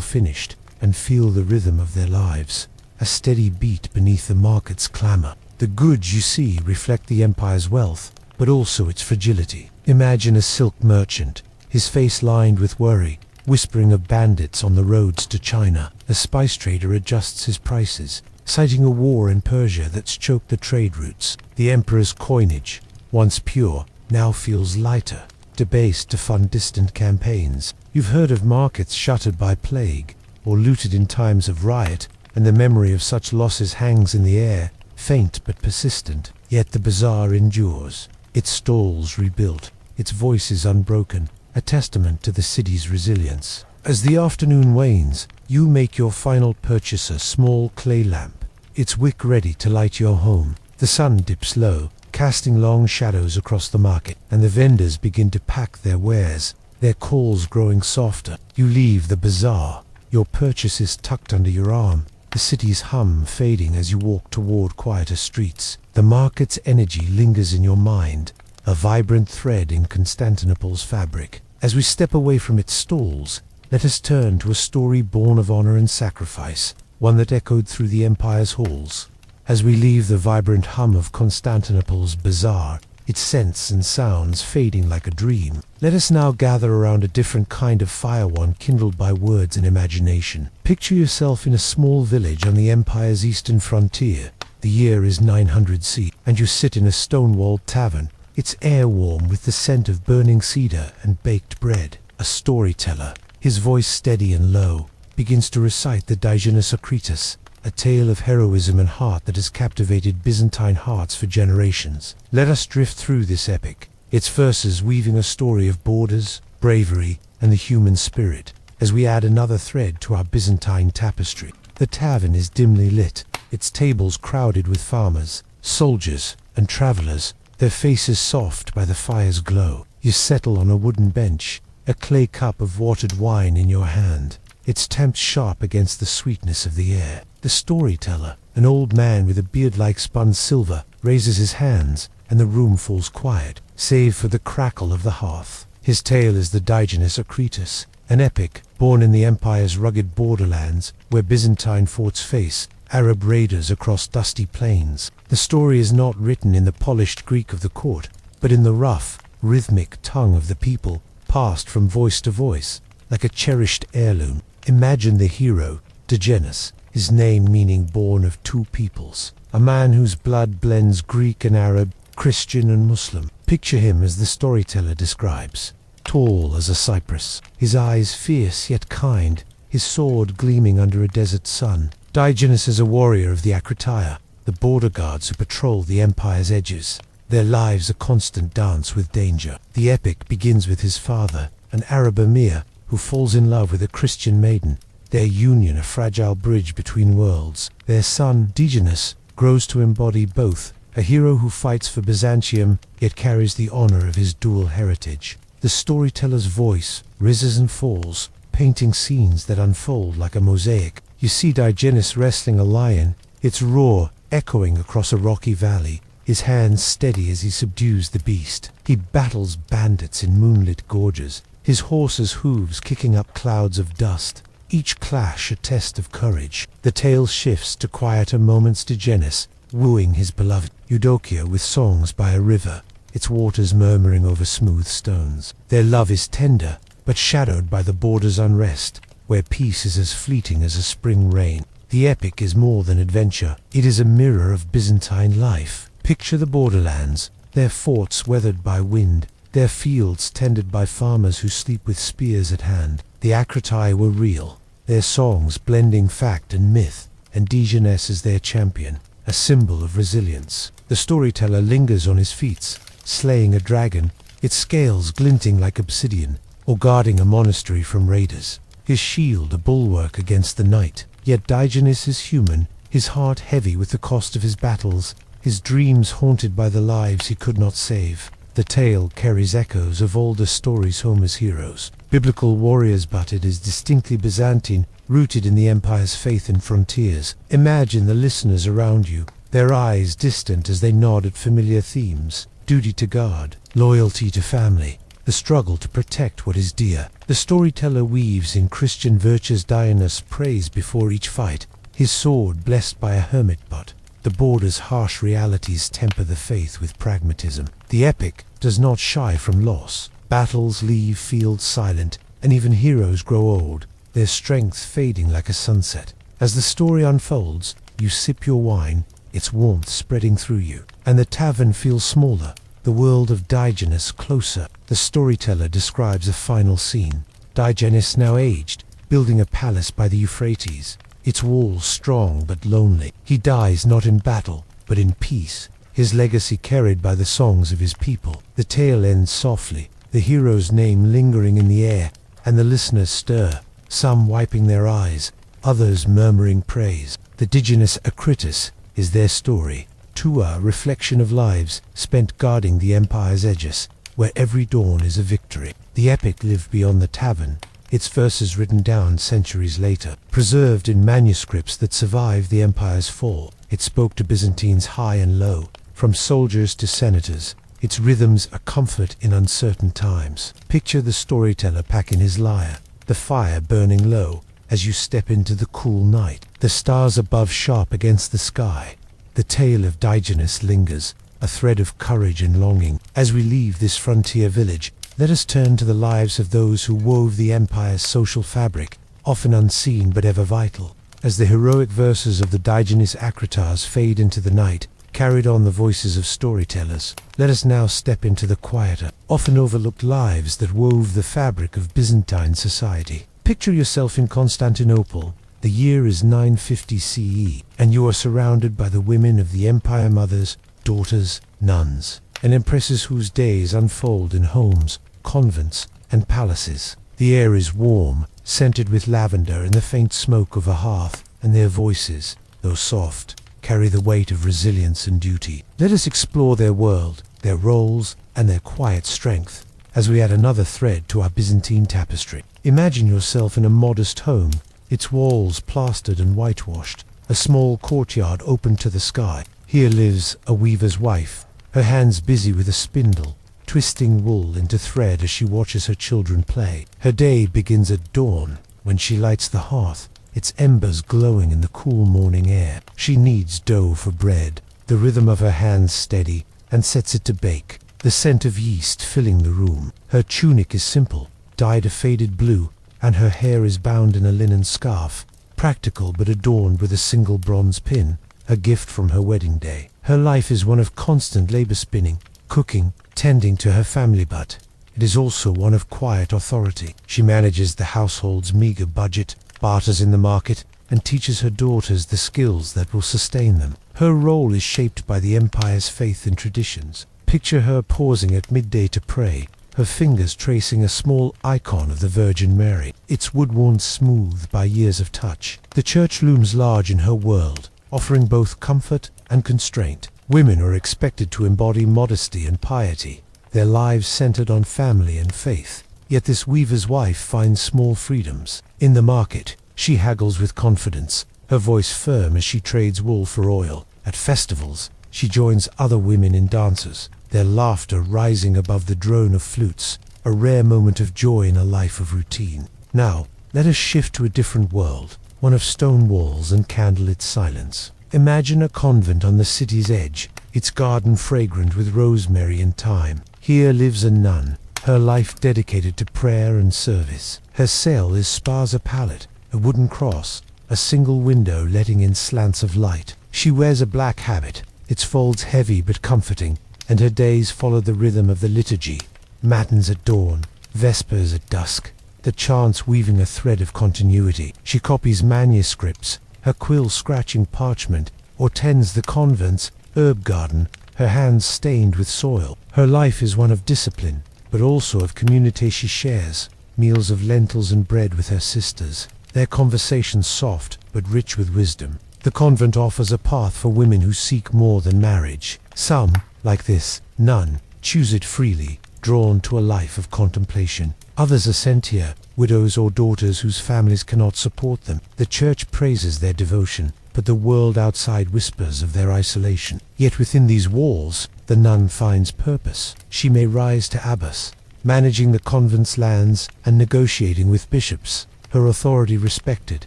finished, and feel the rhythm of their lives, a steady beat beneath the market's clamor. The goods you see reflect the empire's wealth, but also its fragility. Imagine a silk merchant, his face lined with worry, whispering of bandits on the roads to China. A spice trader adjusts his prices, citing a war in Persia that's choked the trade routes. The emperor's coinage, once pure, now feels lighter, debased to fund distant campaigns. You've heard of markets shuttered by plague, or looted in times of riot, and the memory of such losses hangs in the air, faint but persistent. Yet the bazaar endures, its stalls rebuilt, its voices unbroken, a testament to the city's resilience. As the afternoon wanes, you make your final purchase, a small clay lamp, its wick ready to light your home. The sun dips low, casting long shadows across the market, and the vendors begin to pack their wares, their calls growing softer. You leave the bazaar, your purchases tucked under your arm, the city's hum fading as you walk toward quieter streets. The market's energy lingers in your mind, a vibrant thread in Constantinople's fabric. As we step away from its stalls, let us turn to a story born of honor and sacrifice, one that echoed through the empire's halls. As we leave the vibrant hum of Constantinople's bazaar, its scents and sounds fading like a dream, let us now gather around a different kind of fire, one kindled by words and imagination. Picture yourself in a small village on the empire's eastern frontier. The year is 900 CE, and you sit in a stone-walled tavern, its air warm with the scent of burning cedar and baked bread. A storyteller, his voice steady and low, begins to recite the Digenis Acretus, a tale of heroism and heart that has captivated Byzantine hearts for generations. Let us drift through this epic, its verses weaving a story of borders, bravery, and the human spirit, as we add another thread to our Byzantine tapestry. The tavern is dimly lit, its tables crowded with farmers, soldiers, and travelers, their faces soft by the fire's glow. You settle on a wooden bench, a clay cup of watered wine in your hand, its temp sharp against the sweetness of the air. The storyteller, an old man with a beard like spun silver, raises his hands, and the room falls quiet, save for the crackle of the hearth. His tale is the Digenis Acretus, an epic born in the empire's rugged borderlands, where Byzantine forts face Arab raiders across dusty plains. The story is not written in the polished Greek of the court, but in the rough, rhythmic tongue of the people, passed from voice to voice, like a cherished heirloom. Imagine the hero, Digenis, his name meaning born of two peoples, a man whose blood blends Greek and Arab, Christian and Muslim. Picture him as the storyteller describes, tall as a cypress, his eyes fierce yet kind, his sword gleaming under a desert sun. Digenis is a warrior of the Akritaia, the border guards who patrol the empire's edges, their lives a constant dance with danger. The epic begins with his father, an Arab emir, who falls in love with a Christian maiden, their union a fragile bridge between worlds. Their son, Digenis, grows to embody both, a hero who fights for Byzantium, yet carries the honor of his dual heritage. The storyteller's voice rises and falls, painting scenes that unfold like a mosaic. You see Digenis wrestling a lion, its roar echoing across a rocky valley, his hands steady as he subdues the beast. He battles bandits in moonlit gorges, his horse's hooves kicking up clouds of dust, each clash a test of courage. The tale shifts to quieter moments. Digenis, wooing his beloved Eudokia with songs by a river, its waters murmuring over smooth stones. Their love is tender, but shadowed by the border's unrest, where peace is as fleeting as a spring rain. The epic is more than adventure. It is a mirror of Byzantine life. Picture the borderlands, their forts weathered by wind, their fields tended by farmers who sleep with spears at hand. The Akrati were real, their songs blending fact and myth, and Diogenes is their champion, a symbol of resilience. The storyteller lingers on his feet, slaying a dragon, its scales glinting like obsidian, or guarding a monastery from raiders. His shield a bulwark against the night. Yet Diogenes is human, his heart heavy with the cost of his battles, his dreams haunted by the lives he could not save. The tale carries echoes of older stories Homer's heroes, biblical warriors, but it is distinctly Byzantine, rooted in the empire's faith and frontiers. Imagine the listeners around you, their eyes distant as they nod at familiar themes: duty to God, loyalty to family, the struggle to protect what is dear. The storyteller weaves in Christian virtues. Diogenes prays before each fight, his sword blessed by a hermit, but the border's harsh realities temper the faith with pragmatism. The epic does not shy from loss. Battles leave fields silent, and even heroes grow old, their strength fading like a sunset. As the story unfolds, you sip your wine, its warmth spreading through you, and the tavern feels smaller, the world of Diogenes closer. The storyteller describes a final scene. Diogenes, now aged, building a palace by the Euphrates, its walls strong but lonely. He dies not in battle, but in peace, his legacy carried by the songs of his people. The tale ends softly, the hero's name lingering in the air, and the listeners stir, some wiping their eyes, others murmuring praise. The Diogenes Acritus is their story, too a reflection of lives spent guarding the empire's edges, where every dawn is a victory. The epic lived beyond the tavern, its verses written down centuries later, preserved in manuscripts that survived the empire's fall. It spoke to Byzantines high and low, from soldiers to senators, its rhythms a comfort in uncertain times. Picture the storyteller packing his lyre, the fire burning low as you step into the cool night, the stars above sharp against the sky. The tale of Diogenes lingers, a thread of courage and longing. As we leave this frontier village, let us turn to the lives of those who wove the empire's social fabric, often unseen but ever vital. As the heroic verses of the Diogenes Acritas fade into the night, carried on the voices of storytellers, let us now step into the quieter, often overlooked lives that wove the fabric of Byzantine society. Picture yourself in Constantinople. The year is 950 CE, and you are surrounded by the women of the empire, mothers, daughters, nuns, and empresses whose days unfold in homes, convents, and palaces. The air is warm, scented with lavender and the faint smoke of a hearth, and their voices, though soft, carry the weight of resilience and duty. Let us explore their world, their roles, and their quiet strength, as we add another thread to our Byzantine tapestry. Imagine yourself in a modest home, its walls plastered and whitewashed, a small courtyard open to the sky. Here lives a weaver's wife, her hands busy with a spindle, twisting wool into thread as she watches her children play. Her day begins at dawn, when she lights the hearth, its embers glowing in the cool morning air. She kneads dough for bread, the rhythm of her hands steady, and sets it to bake, the scent of yeast filling the room. Her tunic is simple, dyed a faded blue, and her hair is bound in a linen scarf, practical but adorned with a single bronze pin, a gift from her wedding day. Her life is one of constant labor, spinning, cooking, tending to her family, but it is also one of quiet authority. She manages the household's meager budget, barters in the market, and teaches her daughters the skills that will sustain them. Her role is shaped by the empire's faith and traditions. Picture her pausing at midday to pray, her fingers tracing a small icon of the Virgin Mary, its wood worn smooth by years of touch. The church looms large in her world, offering both comfort and constraint. Women are expected to embody modesty and piety, their lives centered on family and faith. Yet this weaver's wife finds small freedoms. In the market, she haggles with confidence, her voice firm as she trades wool for oil. At festivals, she joins other women in dances, their laughter rising above the drone of flutes, a rare moment of joy in a life of routine. Now, let us shift to a different world, one of stone walls and candlelit silence. Imagine a convent on the city's edge, its garden fragrant with rosemary and thyme. Here lives a nun, her life dedicated to prayer and service. Her cell is sparse a pallet, a wooden cross, a single window letting in slants of light. She wears a black habit, its folds heavy but comforting, and her days follow the rhythm of the liturgy, matins at dawn, vespers at dusk, the chants weaving a thread of continuity. She copies manuscripts, her quill scratching parchment, or tends the convent's herb garden, her hands stained with soil. Her life is one of discipline, but also of community. She shares meals of lentils and bread with her sisters, their conversations soft but rich with wisdom. The convent offers a path for women who seek more than marriage. Some, like this nun, choose it freely, drawn to a life of contemplation. Others are sent here, widows or daughters whose families cannot support them. The church praises their devotion, but the world outside whispers of their isolation. Yet within these walls, the nun finds purpose. She may rise to abbess, managing the convent's lands and negotiating with bishops. Her authority respected,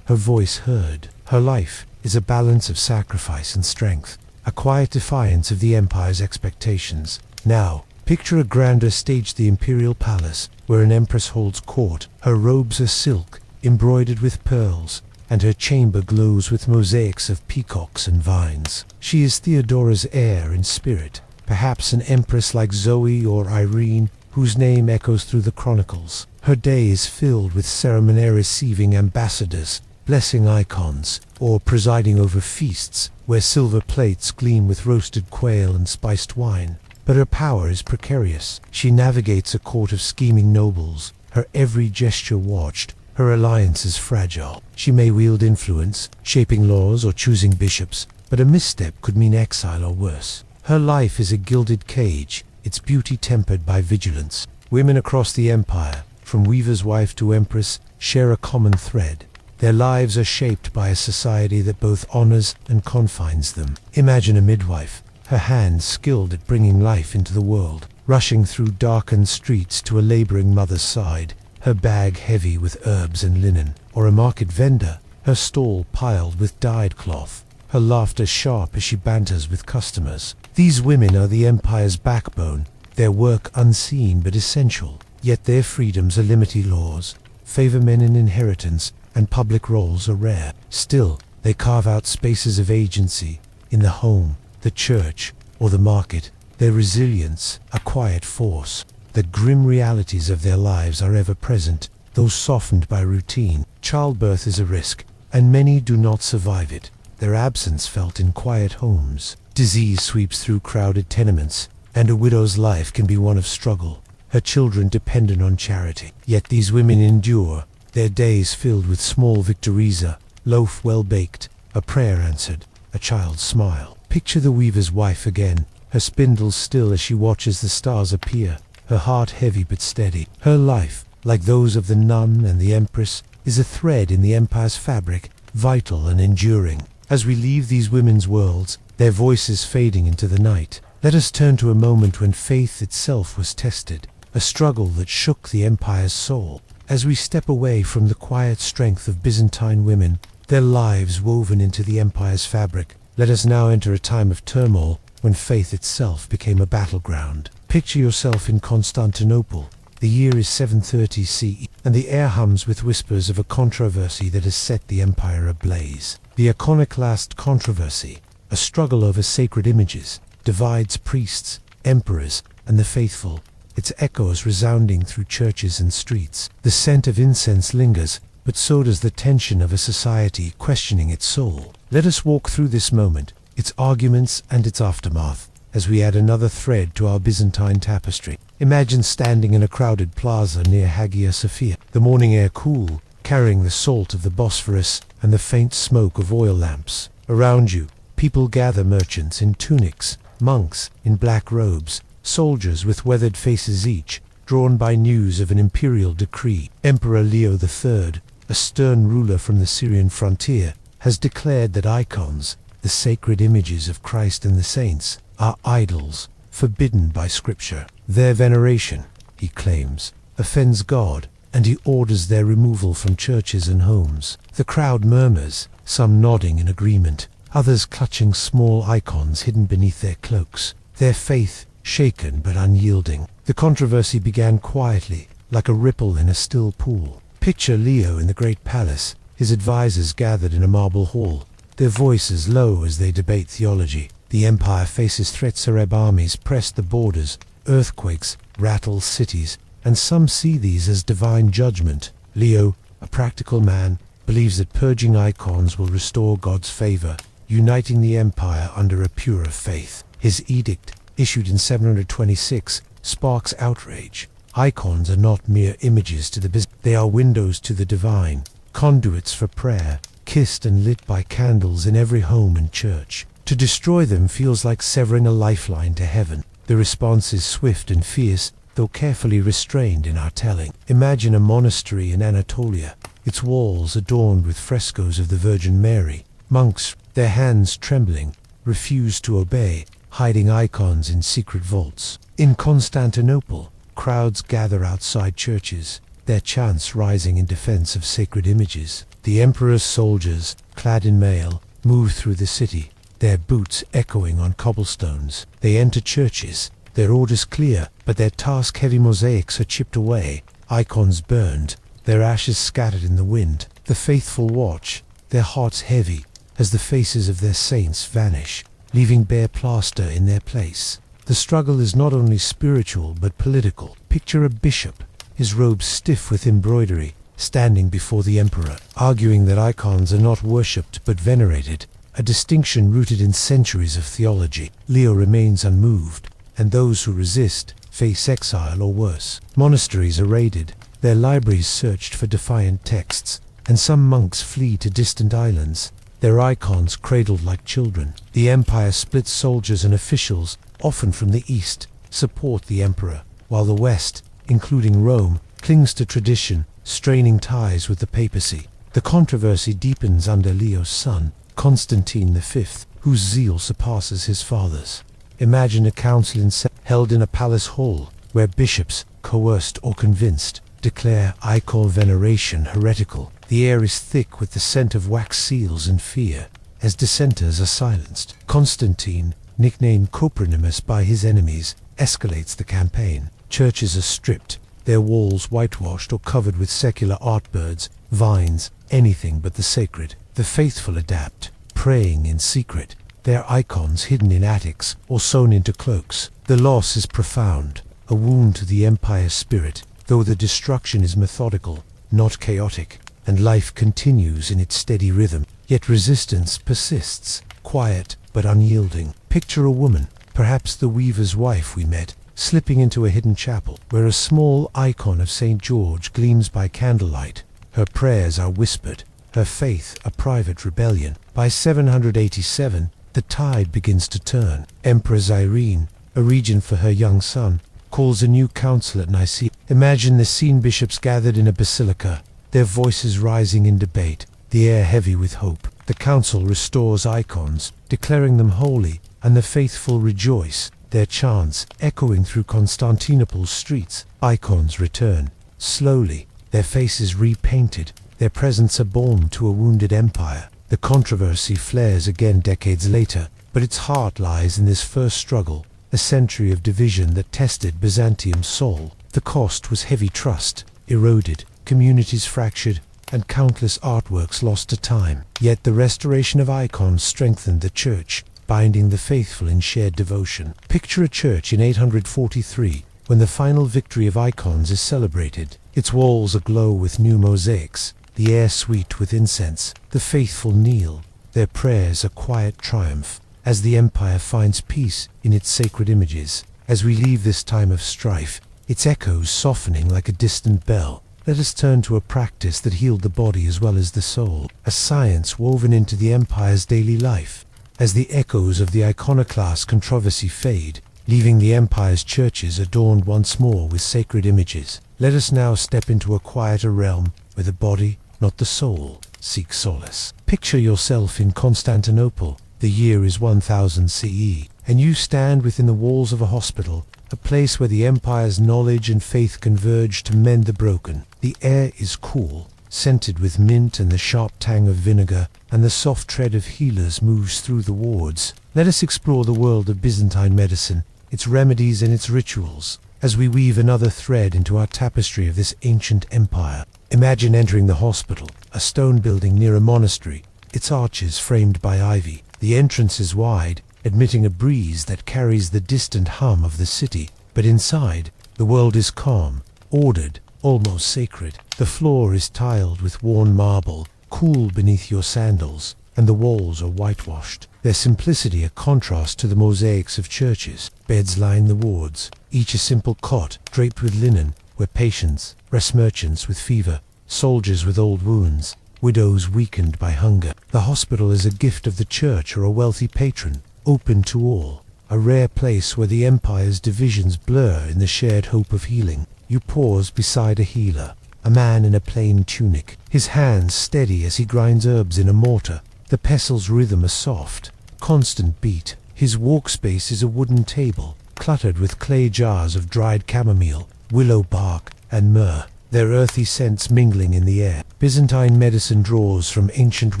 her voice heard. Her life is a balance of sacrifice and strength, a quiet defiance of the empire's expectations. Now, picture a grandeur staged, the imperial palace, where an empress holds court. Her robes are silk, embroidered with pearls, and her chamber glows with mosaics of peacocks and vines. She is Theodora's heir in spirit, perhaps an empress like Zoe or Irene, whose name echoes through the chronicles. Her day is filled with ceremony, receiving ambassadors, blessing icons, or presiding over feasts where silver plates gleam with roasted quail and spiced wine. But her power is precarious. She navigates a court of scheming nobles, her every gesture watched, her alliances fragile. She may wield influence, shaping laws or choosing bishops, but a misstep could mean exile or worse. Her life is a gilded cage, its beauty tempered by vigilance. Women across the empire, from weaver's wife to empress, share a common thread. Their lives are shaped by a society that both honors and confines them. Imagine a midwife, her hands skilled at bringing life into the world, rushing through darkened streets to a laboring mother's side, her bag heavy with herbs and linen. Or a market vendor, her stall piled with dyed cloth, her laughter sharp as she banters with customers. These women are the empire's backbone, their work unseen but essential. Yet their freedoms are limited. Laws favor men in inheritance, and public roles are rare. Still, they carve out spaces of agency in the home, the church, or the market. Their resilience, a quiet force. The grim realities of their lives are ever present, though softened by routine. Childbirth is a risk, and many do not survive it, their absence felt in quiet homes. Disease sweeps through crowded tenements, and a widow's life can be one of struggle, her children dependent on charity. Yet these women endure, their days filled with small victories, a loaf well baked, a prayer answered, a child's smile. Picture the weaver's wife again, her spindle still as she watches the stars appear, her heart heavy but steady. Her life, like those of the nun and the empress, is a thread in the empire's fabric, vital and enduring. As we leave these women's worlds, their voices fading into the night, let us turn to a moment when faith itself was tested, a struggle that shook the empire's soul. As we step away from the quiet strength of Byzantine women, their lives woven into the empire's fabric, let us now enter a time of turmoil when faith itself became a battleground. Picture yourself in Constantinople. The year is 730 CE, and the air hums with whispers of a controversy that has set the empire ablaze. The iconoclast controversy, a struggle over sacred images, divides priests, emperors, and the faithful, its echoes resounding through churches and streets. The scent of incense lingers, but so does the tension of a society questioning its soul. Let us walk through this moment, its arguments and its aftermath, as we add another thread to our Byzantine tapestry. Imagine standing in a crowded plaza near Hagia Sophia, the morning air cool, carrying the salt of the Bosphorus and the faint smoke of oil lamps. Around you, people gather, merchants in tunics, monks in black robes, soldiers with weathered faces each, drawn by news of an imperial decree. Emperor Leo III, a stern ruler from the Syrian frontier, has declared that icons, the sacred images of Christ and the saints, are idols, forbidden by Scripture. Their veneration, he claims, offends God, and he orders their removal from churches and homes. The crowd murmurs, some nodding in agreement, others clutching small icons hidden beneath their cloaks. Their faith shaken but unyielding. The controversy began quietly, like a ripple in a still pool. Picture Leo in the great palace, his advisors gathered in a marble hall, their voices low as they debate theology. The empire faces threats. Arab armies press the borders, earthquakes rattle cities, and some see these as divine judgment. Leo, a practical man, believes that purging icons will restore God's favor, uniting the empire under a purer faith. His edict, issued in 726, sparks outrage. Icons are not mere images to the Byzantines. They are windows to the divine, conduits for prayer, kissed and lit by candles in every home and church. To destroy them feels like severing a lifeline to heaven. The response is swift and fierce, though carefully restrained in our telling. Imagine a monastery in Anatolia, its walls adorned with frescoes of the Virgin Mary. Monks, their hands trembling, refuse to obey, hiding icons in secret vaults. In Constantinople, crowds gather outside churches, their chants rising in defense of sacred images. The emperor's soldiers, clad in mail, move through the city, their boots echoing on cobblestones. They enter churches, their orders clear, but their task-heavy mosaics are chipped away, icons burned, their ashes scattered in the wind. The faithful watch, their hearts heavy, as the faces of their saints vanish, leaving bare plaster in their place. The struggle is not only spiritual but political. Picture a bishop, his robes stiff with embroidery, standing before the emperor, arguing that icons are not worshipped but venerated, a distinction rooted in centuries of theology. Leo remains unmoved, and those who resist face exile or worse. Monasteries are raided, their libraries searched for defiant texts, and some monks flee to distant islands, their icons cradled like children. The empire splits. Soldiers and officials, often from the east, support the emperor, while the west, including Rome, clings to tradition, straining ties with the papacy. The controversy deepens under Leo's son, Constantine V, whose zeal surpasses his father's. Imagine a council held in a palace hall, where bishops, coerced or convinced, declare icon veneration heretical. The air is thick with the scent of wax seals and fear, as dissenters are silenced. Constantine, nicknamed Copronymus by his enemies, escalates the campaign. Churches are stripped, their walls whitewashed or covered with secular artbirds, vines, anything but the sacred. The faithful adapt, praying in secret, their icons hidden in attics or sewn into cloaks. The loss is profound, a wound to the empire's spirit, though the destruction is methodical, not chaotic, and life continues in its steady rhythm. Yet resistance persists, quiet but unyielding. Picture a woman, perhaps the weaver's wife we met, slipping into a hidden chapel, where a small icon of St. George gleams by candlelight. Her prayers are whispered, her faith a private rebellion. By 787, the tide begins to turn. Empress Irene, a regent for her young son, calls a new council at Nicaea. Imagine the scene: bishops gathered in a basilica, their voices rising in debate, the air heavy with hope. The council restores icons, declaring them holy, and the faithful rejoice, their chants echoing through Constantinople's streets. Icons return, slowly, their faces repainted, their presence a balm to a wounded empire. The controversy flares again decades later, but its heart lies in this first struggle, a century of division that tested Byzantium's soul. The cost was heavy: trust eroded, communities fractured, and countless artworks lost to time. Yet the restoration of icons strengthened the church, binding the faithful in shared devotion. Picture a church in 843, when the final victory of icons is celebrated. Its walls aglow with new mosaics, the air sweet with incense. The faithful kneel, their prayers a quiet triumph, as the empire finds peace in its sacred images. As we leave this time of strife, its echoes softening like a distant bell, let us turn to a practice that healed the body as well as the soul, a science woven into the empire's daily life. As the echoes of the iconoclast controversy fade, leaving the empire's churches adorned once more with sacred images, let us now step into a quieter realm where the body, not the soul, seeks solace. Picture yourself in Constantinople. The year is 1000 CE, and you stand within the walls of a hospital, a place where the empire's knowledge and faith converge to mend the broken. The air is cool, scented with mint and the sharp tang of vinegar, and the soft tread of healers moves through the wards. Let us explore the world of Byzantine medicine, its remedies and its rituals, as we weave another thread into our tapestry of this ancient empire. Imagine entering the hospital, a stone building near a monastery, its arches framed by ivy. The entrance is wide, admitting a breeze that carries the distant hum of the city. But inside, the world is calm, ordered, almost sacred. The floor is tiled with worn marble, cool beneath your sandals, and the walls are whitewashed, their simplicity a contrast to the mosaics of churches. Beds line the wards, each a simple cot draped with linen, where patients rest, merchants with fever, soldiers with old wounds, widows weakened by hunger. The hospital is a gift of the church or a wealthy patron, open to all, a rare place where the empire's divisions blur in the shared hope of healing. You pause beside a healer, a man in a plain tunic, his hands steady as he grinds herbs in a mortar, the pestil's rhythm a soft, constant beat. His workspace is a wooden table, cluttered with clay jars of dried chamomile, willow bark, and myrrh, their earthy scents mingling in the air. Byzantine medicine draws from ancient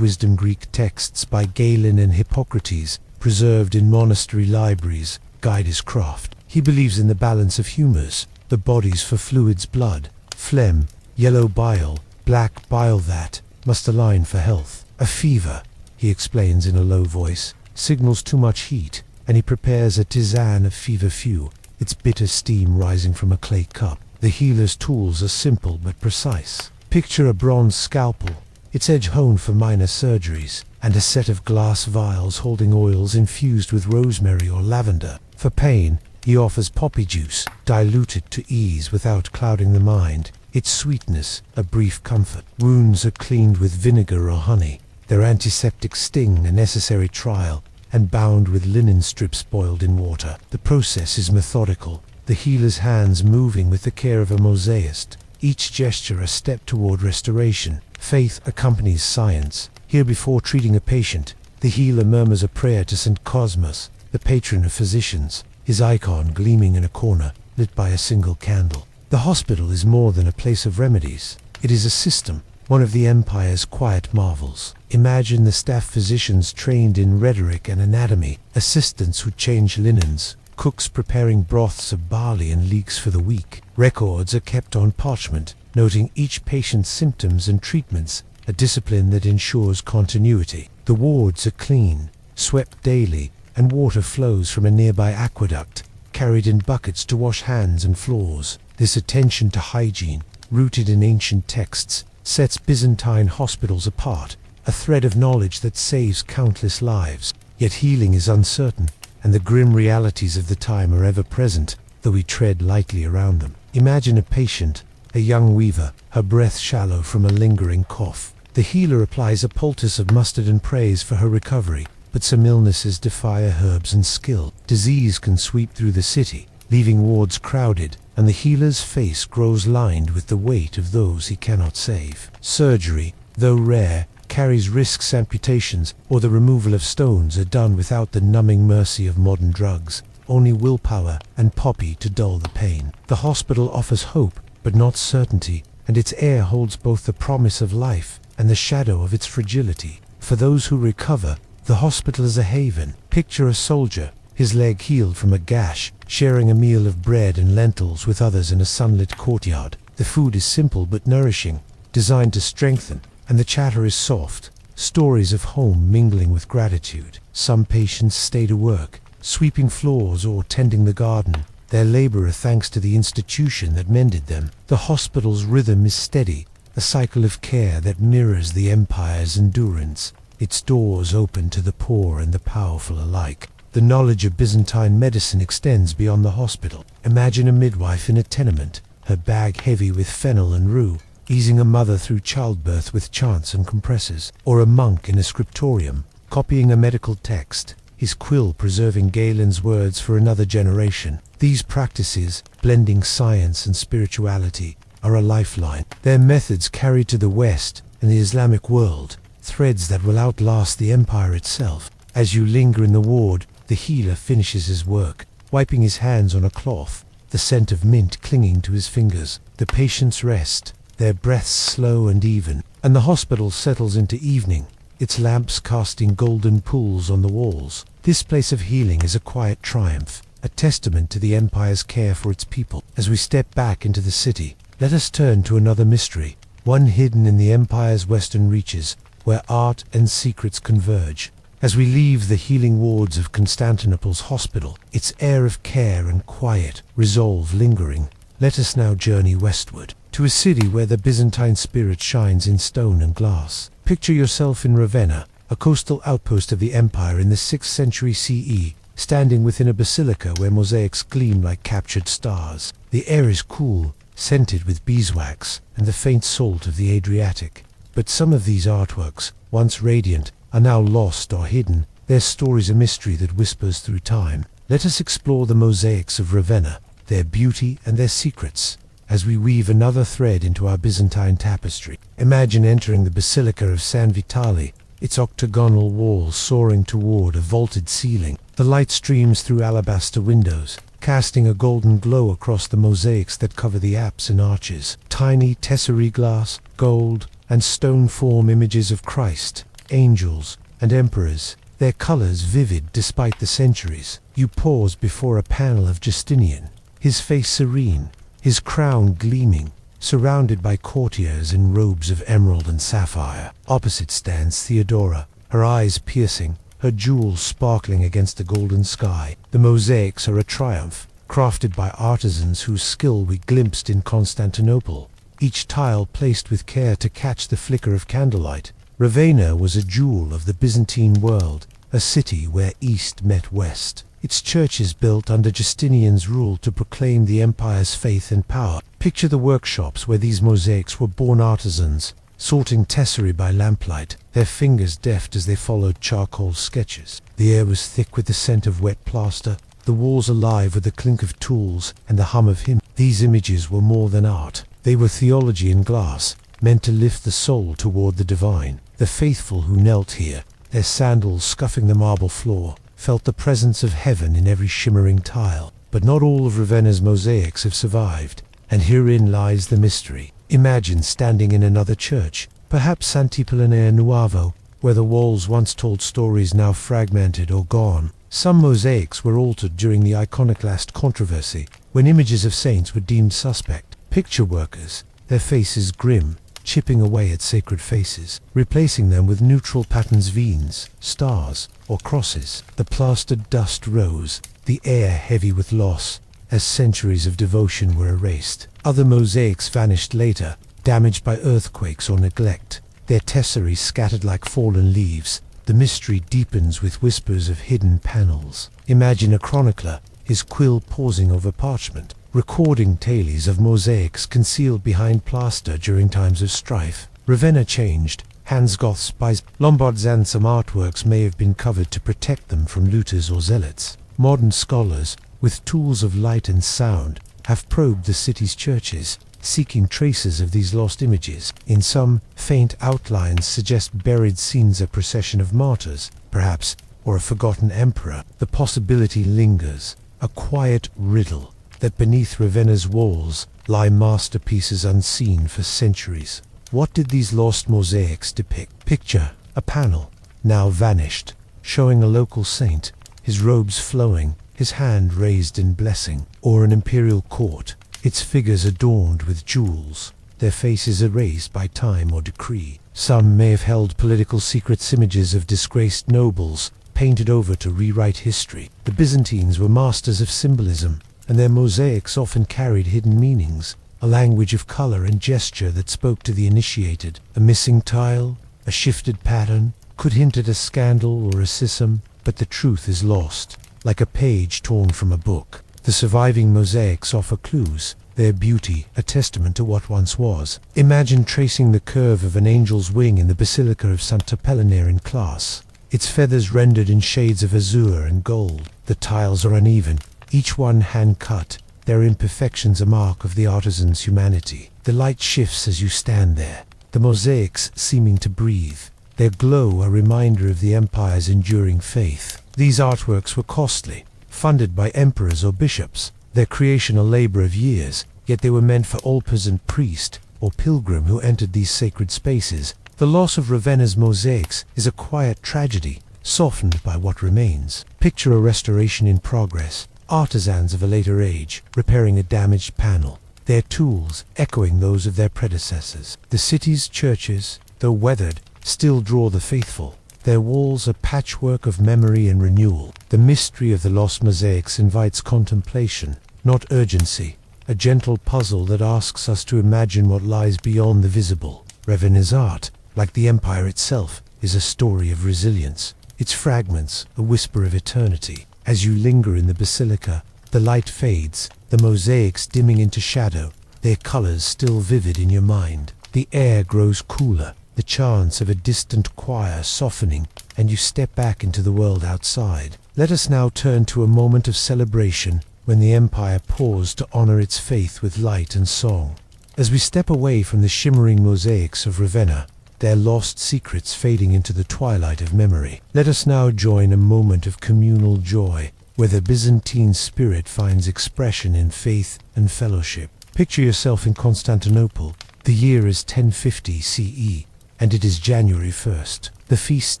wisdom Greek texts by Galen and Hippocrates, preserved in monastery libraries, guide his craft. He believes in the balance of humors, the bodies for fluids, blood, phlegm, yellow bile, black bile that must align for health. A fever, he explains in a low voice, signals too much heat, and he prepares a tisane of feverfew, its bitter steam rising from a clay cup. The healer's tools are simple but precise. Picture a bronze scalpel, its edge honed for minor surgeries, and a set of glass vials holding oils infused with rosemary or lavender. For pain, he offers poppy juice, diluted to ease without clouding the mind, its sweetness a brief comfort. Wounds are cleaned with vinegar or honey, their antiseptic sting a necessary trial, and bound with linen strips boiled in water. The process is methodical, the healer's hands moving with the care of a mosaist, each gesture a step toward restoration. Faith accompanies science. Here, before treating a patient, the healer murmurs a prayer to St. Cosmos, the patron of physicians, his icon gleaming in a corner, lit by a single candle. The hospital is more than a place of remedies. It is a system, one of the empire's quiet marvels. Imagine the staff physicians trained in rhetoric and anatomy, assistants who change linens, cooks preparing broths of barley and leeks for the weak. Records are kept on parchment, noting each patient's symptoms and treatments, a discipline that ensures continuity. The wards are clean, swept daily, and water flows from a nearby aqueduct, carried in buckets to wash hands and floors. This attention to hygiene, rooted in ancient texts, sets Byzantine hospitals apart, a thread of knowledge that saves countless lives. Yet healing is uncertain, and the grim realities of the time are ever present, though we tread lightly around them. Imagine a patient, a young weaver, her breath shallow from a lingering cough. The healer applies a poultice of mustard and prays for her recovery, but some illnesses defy herbs and skill. Disease can sweep through the city, leaving wards crowded, and the healer's face grows lined with the weight of those he cannot save. Surgery, though rare, carries risks. Amputations or the removal of stones are done without the numbing mercy of modern drugs, only willpower and poppy to dull the pain. The hospital offers hope, but not certainty, and its air holds both the promise of life and the shadow of its fragility. For those who recover, the hospital is a haven. Picture a soldier, his leg healed from a gash, sharing a meal of bread and lentils with others in a sunlit courtyard. The food is simple but nourishing, designed to strengthen, and the chatter is soft, stories of home mingling with gratitude. Some patients stay to work, sweeping floors or tending the garden, their labor a thanks to the institution that mended them. The hospital's rhythm is steady, a cycle of care that mirrors the empire's endurance, its doors open to the poor and the powerful alike. The knowledge of Byzantine medicine extends beyond the hospital. Imagine a midwife in a tenement, her bag heavy with fennel and rue, easing a mother through childbirth with chants and compresses, or a monk in a scriptorium, copying a medical text, his quill preserving Galen's words for another generation. These practices, blending science and spirituality, are a lifeline. Their methods carried to the West and the Islamic world, threads that will outlast the empire itself. As you linger in the ward, the healer finishes his work, wiping his hands on a cloth, the scent of mint clinging to his fingers. The patients rest, their breaths slow and even, and the hospital settles into evening, its lamps casting golden pools on the walls. This place of healing is a quiet triumph, a testament to the empire's care for its people. As we step back into the city, let us turn to another mystery, one hidden in the empire's western reaches, where art and secrets converge. As we leave the healing wards of Constantinople's hospital, its air of care and quiet resolve lingering, let us now journey westward, to a city where the Byzantine spirit shines in stone and glass. Picture yourself in Ravenna, a coastal outpost of the empire in the 6th century CE, standing within a basilica where mosaics gleam like captured stars. The air is cool, scented with beeswax and the faint salt of the Adriatic. But some of these artworks, once radiant, are now lost or hidden, their stories a mystery that whispers through time. Let us explore the mosaics of Ravenna, their beauty and their secrets, as we weave another thread into our Byzantine tapestry. Imagine entering the Basilica of San Vitale, its octagonal walls soaring toward a vaulted ceiling. The light streams through alabaster windows, casting a golden glow across the mosaics that cover the apse and arches. Tiny tesserae glass, gold, and stone form images of Christ, angels, and emperors, their colors vivid despite the centuries. You pause before a panel of Justinian, his face serene, his crown gleaming, surrounded by courtiers in robes of emerald and sapphire. Opposite stands Theodora, her eyes piercing, her jewels sparkling against the golden sky. The mosaics are a triumph, crafted by artisans whose skill we glimpsed in Constantinople, each tile placed with care to catch the flicker of candlelight. Ravenna was a jewel of the Byzantine world, a city where East met West. Its churches built under Justinian's rule to proclaim the empire's faith and power. Picture the workshops where these mosaics were born artisans, sorting tesserae by lamplight, their fingers deft as they followed charcoal sketches. The air was thick with the scent of wet plaster, the walls alive with the clink of tools and the hum of hymns. These images were more than art. They were theology in glass, meant to lift the soul toward the divine. The faithful who knelt here, their sandals scuffing the marble floor, felt the presence of heaven in every shimmering tile. But not all of Ravenna's mosaics have survived, and herein lies the mystery. Imagine standing in another church, perhaps Sant'Ippolinar Nuovo, where the walls once told stories now fragmented or gone. Some mosaics were altered during the iconoclast controversy, when images of saints were deemed suspect. Picture workers, their faces grim, chipping away at sacred faces, replacing them with neutral patterns, veins, stars, or crosses. The plastered dust rose, the air heavy with loss, as centuries of devotion were erased. Other mosaics vanished later, damaged by earthquakes or neglect, their tesserae scattered like fallen leaves. The mystery deepens with whispers of hidden panels. Imagine a chronicler, his quill pausing over parchment, recording tales of mosaics concealed behind plaster during times of strife. Ravenna changed, Hands Goths, Lombards, and some artworks may have been covered to protect them from looters or zealots. Modern scholars, with tools of light and sound, have probed the city's churches, seeking traces of these lost images. In some, faint outlines suggest buried scenes, a procession of martyrs, perhaps, or a forgotten emperor. The possibility lingers, a quiet riddle, that beneath Ravenna's walls lie masterpieces unseen for centuries. What did these lost mosaics depict? Picture a panel, now vanished, showing a local saint, his robes flowing, his hand raised in blessing, or an imperial court, its figures adorned with jewels, their faces erased by time or decree. Some may have held political secrets, images of disgraced nobles, painted over to rewrite history. The Byzantines were masters of symbolism, and their mosaics often carried hidden meanings, a language of color and gesture that spoke to the initiated. A missing tile, a shifted pattern, could hint at a scandal or a schism, but the truth is lost, like a page torn from a book. The surviving mosaics offer clues, their beauty a testament to what once was. Imagine tracing the curve of an angel's wing in the Basilica of Sant'Apollinare in class, its feathers rendered in shades of azure and gold. The tiles are uneven, each one hand-cut, their imperfections a mark of the artisan's humanity. The light shifts as you stand there, the mosaics seeming to breathe, their glow a reminder of the empire's enduring faith. These artworks were costly, funded by emperors or bishops, their creation a labor of years, yet they were meant for all peasant priest or pilgrim who entered these sacred spaces. The loss of Ravenna's mosaics is a quiet tragedy, softened by what remains. Picture a restoration in progress, artisans of a later age, repairing a damaged panel, their tools echoing those of their predecessors. The city's churches, though weathered, still draw the faithful. Their walls a patchwork of memory and renewal. The mystery of the lost mosaics invites contemplation, not urgency, a gentle puzzle that asks us to imagine what lies beyond the visible. Ravenna's art, like the empire itself, is a story of resilience, its fragments a whisper of eternity. As you linger in the basilica, the light fades, the mosaics dimming into shadow, their colors still vivid in your mind. The air grows cooler, the chants of a distant choir softening, and you step back into the world outside. Let us now turn to a moment of celebration when the empire paused to honor its faith with light and song. As we step away from the shimmering mosaics of Ravenna, their lost secrets fading into the twilight of memory, let us now join a moment of communal joy, where the Byzantine spirit finds expression in faith and fellowship. Picture yourself in Constantinople. The year is 1050 CE, and it is January 1st, the feast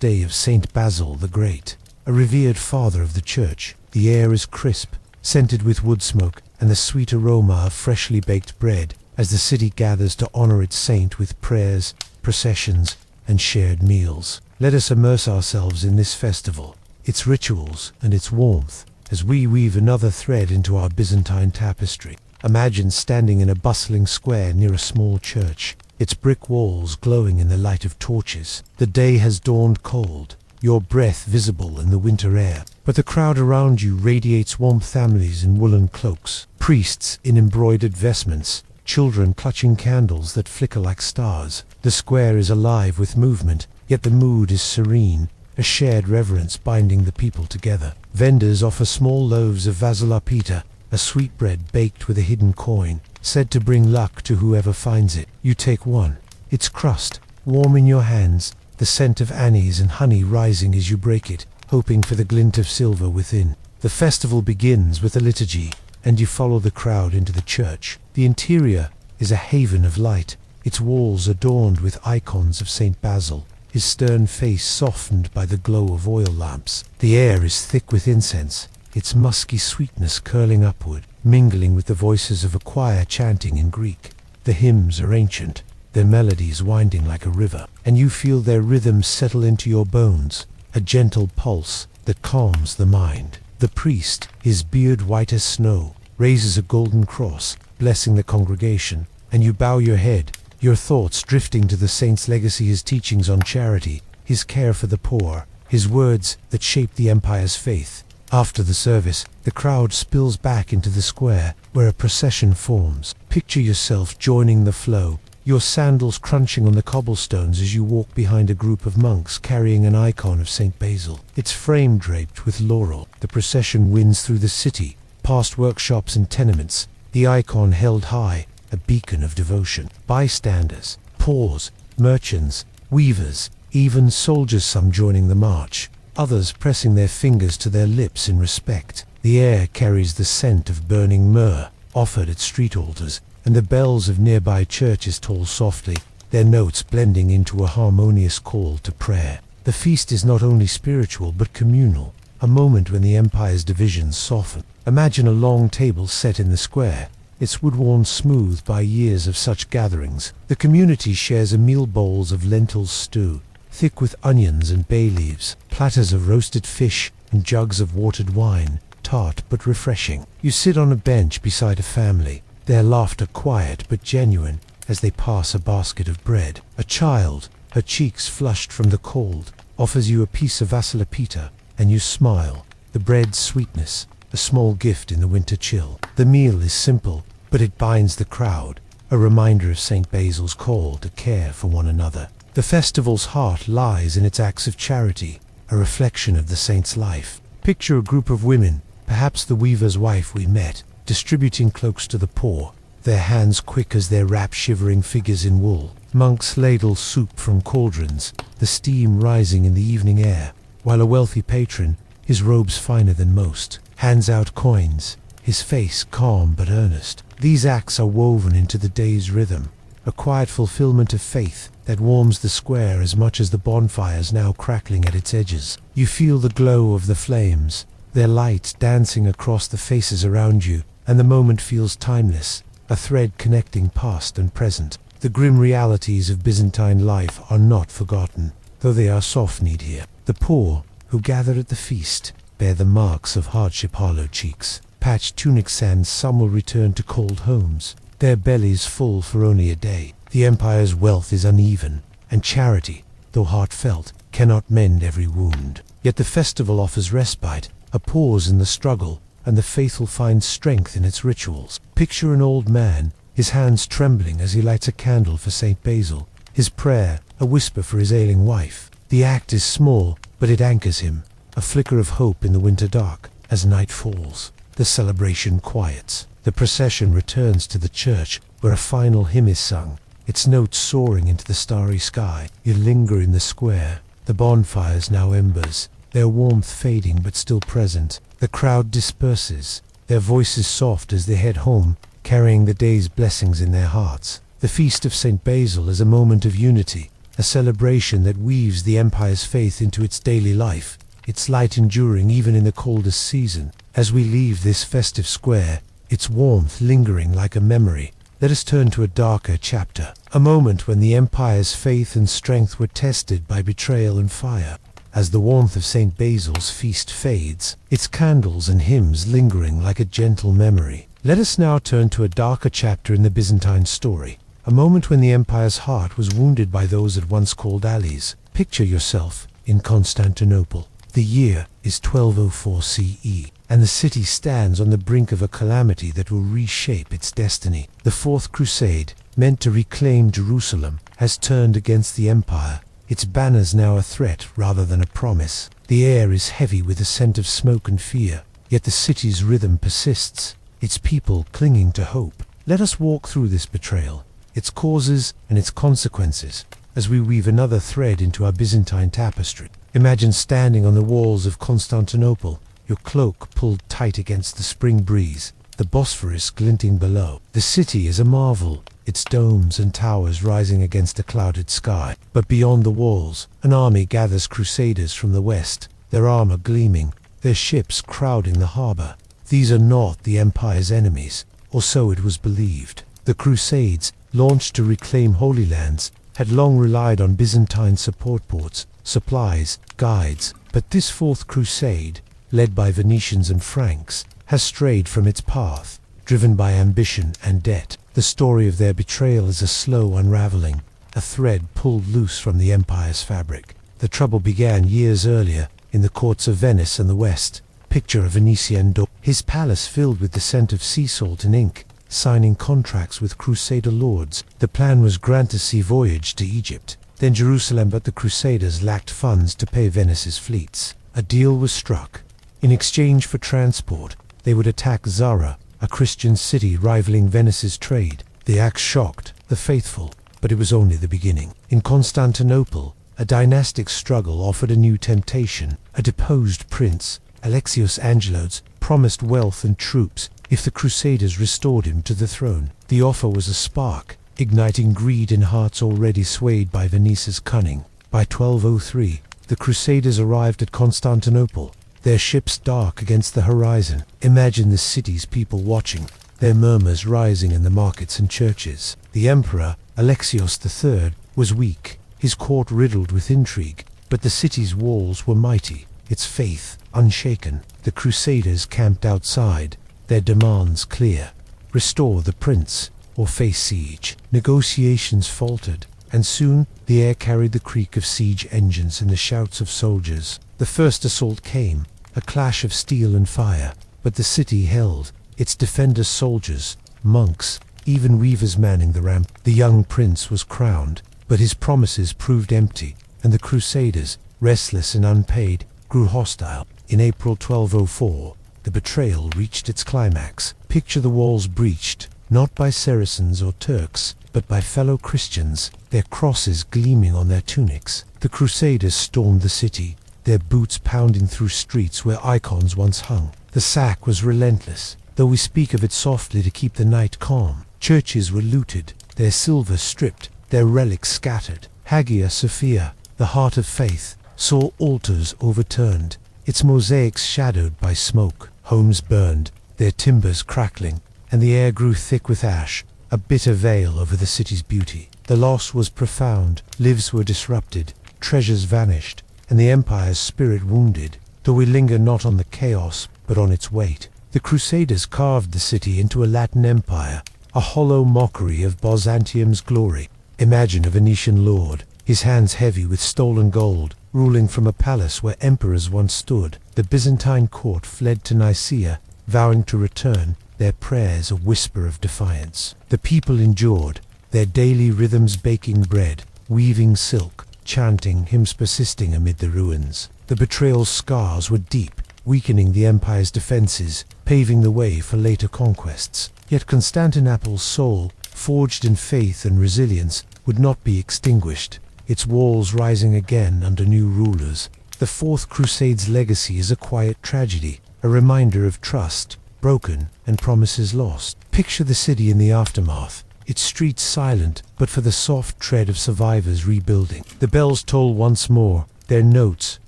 day of Saint Basil the Great, a revered father of the church. The air is crisp, scented with wood smoke and the sweet aroma of freshly baked bread, as the city gathers to honor its saint with prayers, processions, and shared meals. Let us immerse ourselves in this festival, its rituals and its warmth, as we weave another thread into our Byzantine tapestry. Imagine standing in a bustling square near a small church, its brick walls glowing in the light of torches. The day has dawned cold, your breath visible in the winter air, but the crowd around you radiates warmth. Families in woolen cloaks, priests in embroidered vestments, children clutching candles that flicker like stars. The square is alive with movement, yet the mood is serene, a shared reverence binding the people together. Vendors offer small loaves of vasilopita, a sweetbread baked with a hidden coin, said to bring luck to whoever finds it. You take one, its crust, warm in your hands, the scent of anise and honey rising as you break it, hoping for the glint of silver within. The festival begins with a liturgy, and you follow the crowd into the church. The interior is a haven of light, its walls adorned with icons of Saint Basil, his stern face softened by the glow of oil lamps. The air is thick with incense, its musky sweetness curling upward, mingling with the voices of a choir chanting in Greek. The hymns are ancient, their melodies winding like a river, and you feel their rhythms settle into your bones, a gentle pulse that calms the mind. The priest, his beard white as snow, raises a golden cross, blessing the congregation, and you bow your head, your thoughts drifting to the saint's legacy, his teachings on charity, his care for the poor, his words that shaped the empire's faith. After the service, the crowd spills back into the square, where a procession forms. Picture yourself joining the flow, your sandals crunching on the cobblestones as you walk behind a group of monks carrying an icon of Saint Basil, its frame draped with laurel. The procession winds through the city, past workshops and tenements, the icon held high, a beacon of devotion. Bystanders pause, merchants, weavers, even soldiers, some joining the march, others pressing their fingers to their lips in respect. The air carries the scent of burning myrrh, offered at street altars, and the bells of nearby churches toll softly, their notes blending into a harmonious call to prayer. The feast is not only spiritual but communal, a moment when the empire's divisions soften. Imagine a long table set in the square, its wood worn smooth by years of such gatherings. The community shares a meal, bowls of lentil stew, thick with onions and bay leaves, platters of roasted fish, and jugs of watered wine, tart but refreshing. You sit on a bench beside a family, their laughter quiet but genuine as they pass a basket of bread. A child, her cheeks flushed from the cold, offers you a piece of vasilopita, and you smile. The bread's sweetness, a small gift in the winter chill. The meal is simple, but it binds the crowd, a reminder of Saint Basil's call to care for one another. The festival's heart lies in its acts of charity, a reflection of the saint's life. Picture a group of women, perhaps the weaver's wife we met, distributing cloaks to the poor, their hands quick as they wrap shivering figures in wool. Monks ladle soup from cauldrons, the steam rising in the evening air, while a wealthy patron, his robes finer than most, hands out coins, his face calm but earnest. These acts are woven into the day's rhythm, a quiet fulfillment of faith that warms the square as much as the bonfires now crackling at its edges. You feel the glow of the flames, their lights dancing across the faces around you, and the moment feels timeless, a thread connecting past and present. The grim realities of Byzantine life are not forgotten, though they are softened here. The poor, who gather at the feast, bear the marks of hardship, hollow cheeks, patched tunics, and some will return to cold homes, their bellies full for only a day. The empire's wealth is uneven, and charity, though heartfelt, cannot mend every wound. Yet the festival offers respite, a pause in the struggle, and the faithful find strength in its rituals. Picture an old man, his hands trembling as he lights a candle for St. Basil, his prayer a whisper for his ailing wife. The act is small, but it anchors him, a flicker of hope in the winter dark. As night falls, the celebration quiets. The procession returns to the church, where a final hymn is sung, its notes soaring into the starry sky. You linger in the square, the bonfires now embers, their warmth fading but still present. The crowd disperses, their voices soft as they head home, carrying the day's blessings in their hearts. The Feast of St. Basil is a moment of unity, a celebration that weaves the empire's faith into its daily life, its light enduring even in the coldest season. As we leave this festive square, its warmth lingering like a memory, let us turn to a darker chapter, a moment when the empire's faith and strength were tested by betrayal and fire. As the warmth of St. Basil's feast fades, its candles and hymns lingering like a gentle memory, let us now turn to a darker chapter in the Byzantine story, a moment when the empire's heart was wounded by those it once called allies. Picture yourself in Constantinople. The year is 1204 CE, and the city stands on the brink of a calamity that will reshape its destiny. The Fourth Crusade, meant to reclaim Jerusalem, has turned against the empire, its banners now a threat rather than a promise. The air is heavy with the scent of smoke and fear, yet the city's rhythm persists, its people clinging to hope. Let us walk through this betrayal, its causes and its consequences, as we weave another thread into our Byzantine tapestry. Imagine standing on the walls of Constantinople, your cloak pulled tight against the spring breeze, the Bosphorus glinting below. The city is a marvel, its domes and towers rising against a clouded sky. But beyond the walls, an army gathers crusaders from the west, their armor gleaming, their ships crowding the harbor. These are not the empire's enemies, or so it was believed. The Crusades, launched to reclaim Holy Lands, had long relied on Byzantine support ports, supplies, guides, but this Fourth Crusade, led by Venetians and Franks, has strayed from its path, driven by ambition and debt. The story of their betrayal is a slow unraveling, a thread pulled loose from the empire's fabric. The trouble began years earlier, in the courts of Venice and the West. Picture a Venetian door, his palace filled with the scent of sea salt and ink, signing contracts with crusader lords. The plan was grant a sea voyage to Egypt, then Jerusalem, but the crusaders lacked funds to pay Venice's fleets. A deal was struck. In exchange for transport, they would attack Zara, a Christian city rivaling Venice's trade. The act shocked the faithful, but it was only the beginning. In Constantinople, a dynastic struggle offered a new temptation. A deposed prince, Alexios Angelos, promised wealth and troops if the Crusaders restored him to the throne. The offer was a spark, igniting greed in hearts already swayed by Venice's cunning. By 1203, the Crusaders arrived at Constantinople, their ships dark against the horizon. Imagine the city's people watching, their murmurs rising in the markets and churches. The emperor, Alexios III, was weak, his court riddled with intrigue, but the city's walls were mighty, its faith unshaken. The Crusaders camped outside, their demands clear: restore the prince, or face siege. Negotiations faltered, and soon the air carried the creak of siege engines and the shouts of soldiers. The first assault came, a clash of steel and fire, but the city held, its defenders soldiers, monks, even weavers manning the ramp. The young prince was crowned, but his promises proved empty, and the Crusaders, restless and unpaid, grew hostile. In April 1204, the betrayal reached its climax. Picture the walls breached, not by Saracens or Turks, but by fellow Christians, their crosses gleaming on their tunics. The Crusaders stormed the city, their boots pounding through streets where icons once hung. The sack was relentless, though we speak of it softly to keep the night calm. Churches were looted, their silver stripped, their relics scattered. Hagia Sophia, the heart of faith, saw altars overturned, its mosaics shadowed by smoke. Homes burned, their timbers crackling, and the air grew thick with ash, a bitter veil over the city's beauty. The loss was profound, lives were disrupted, treasures vanished, and the empire's spirit wounded, though we linger not on the chaos, but on its weight. The Crusaders carved the city into a Latin empire, a hollow mockery of Byzantium's glory. Imagine a Venetian lord, his hands heavy with stolen gold, ruling from a palace where emperors once stood. The Byzantine court fled to Nicaea, vowing to return, their prayers a whisper of defiance. The people endured, their daily rhythms baking bread, weaving silk, chanting hymns persisting amid the ruins. The betrayal's scars were deep, weakening the empire's defenses, paving the way for later conquests. Yet Constantinople's soul, forged in faith and resilience, would not be extinguished, its walls rising again under new rulers. The Fourth Crusade's legacy is a quiet tragedy, a reminder of trust broken and promises lost. Picture the city in the aftermath, its streets silent but for the soft tread of survivors rebuilding. The bells toll once more, their notes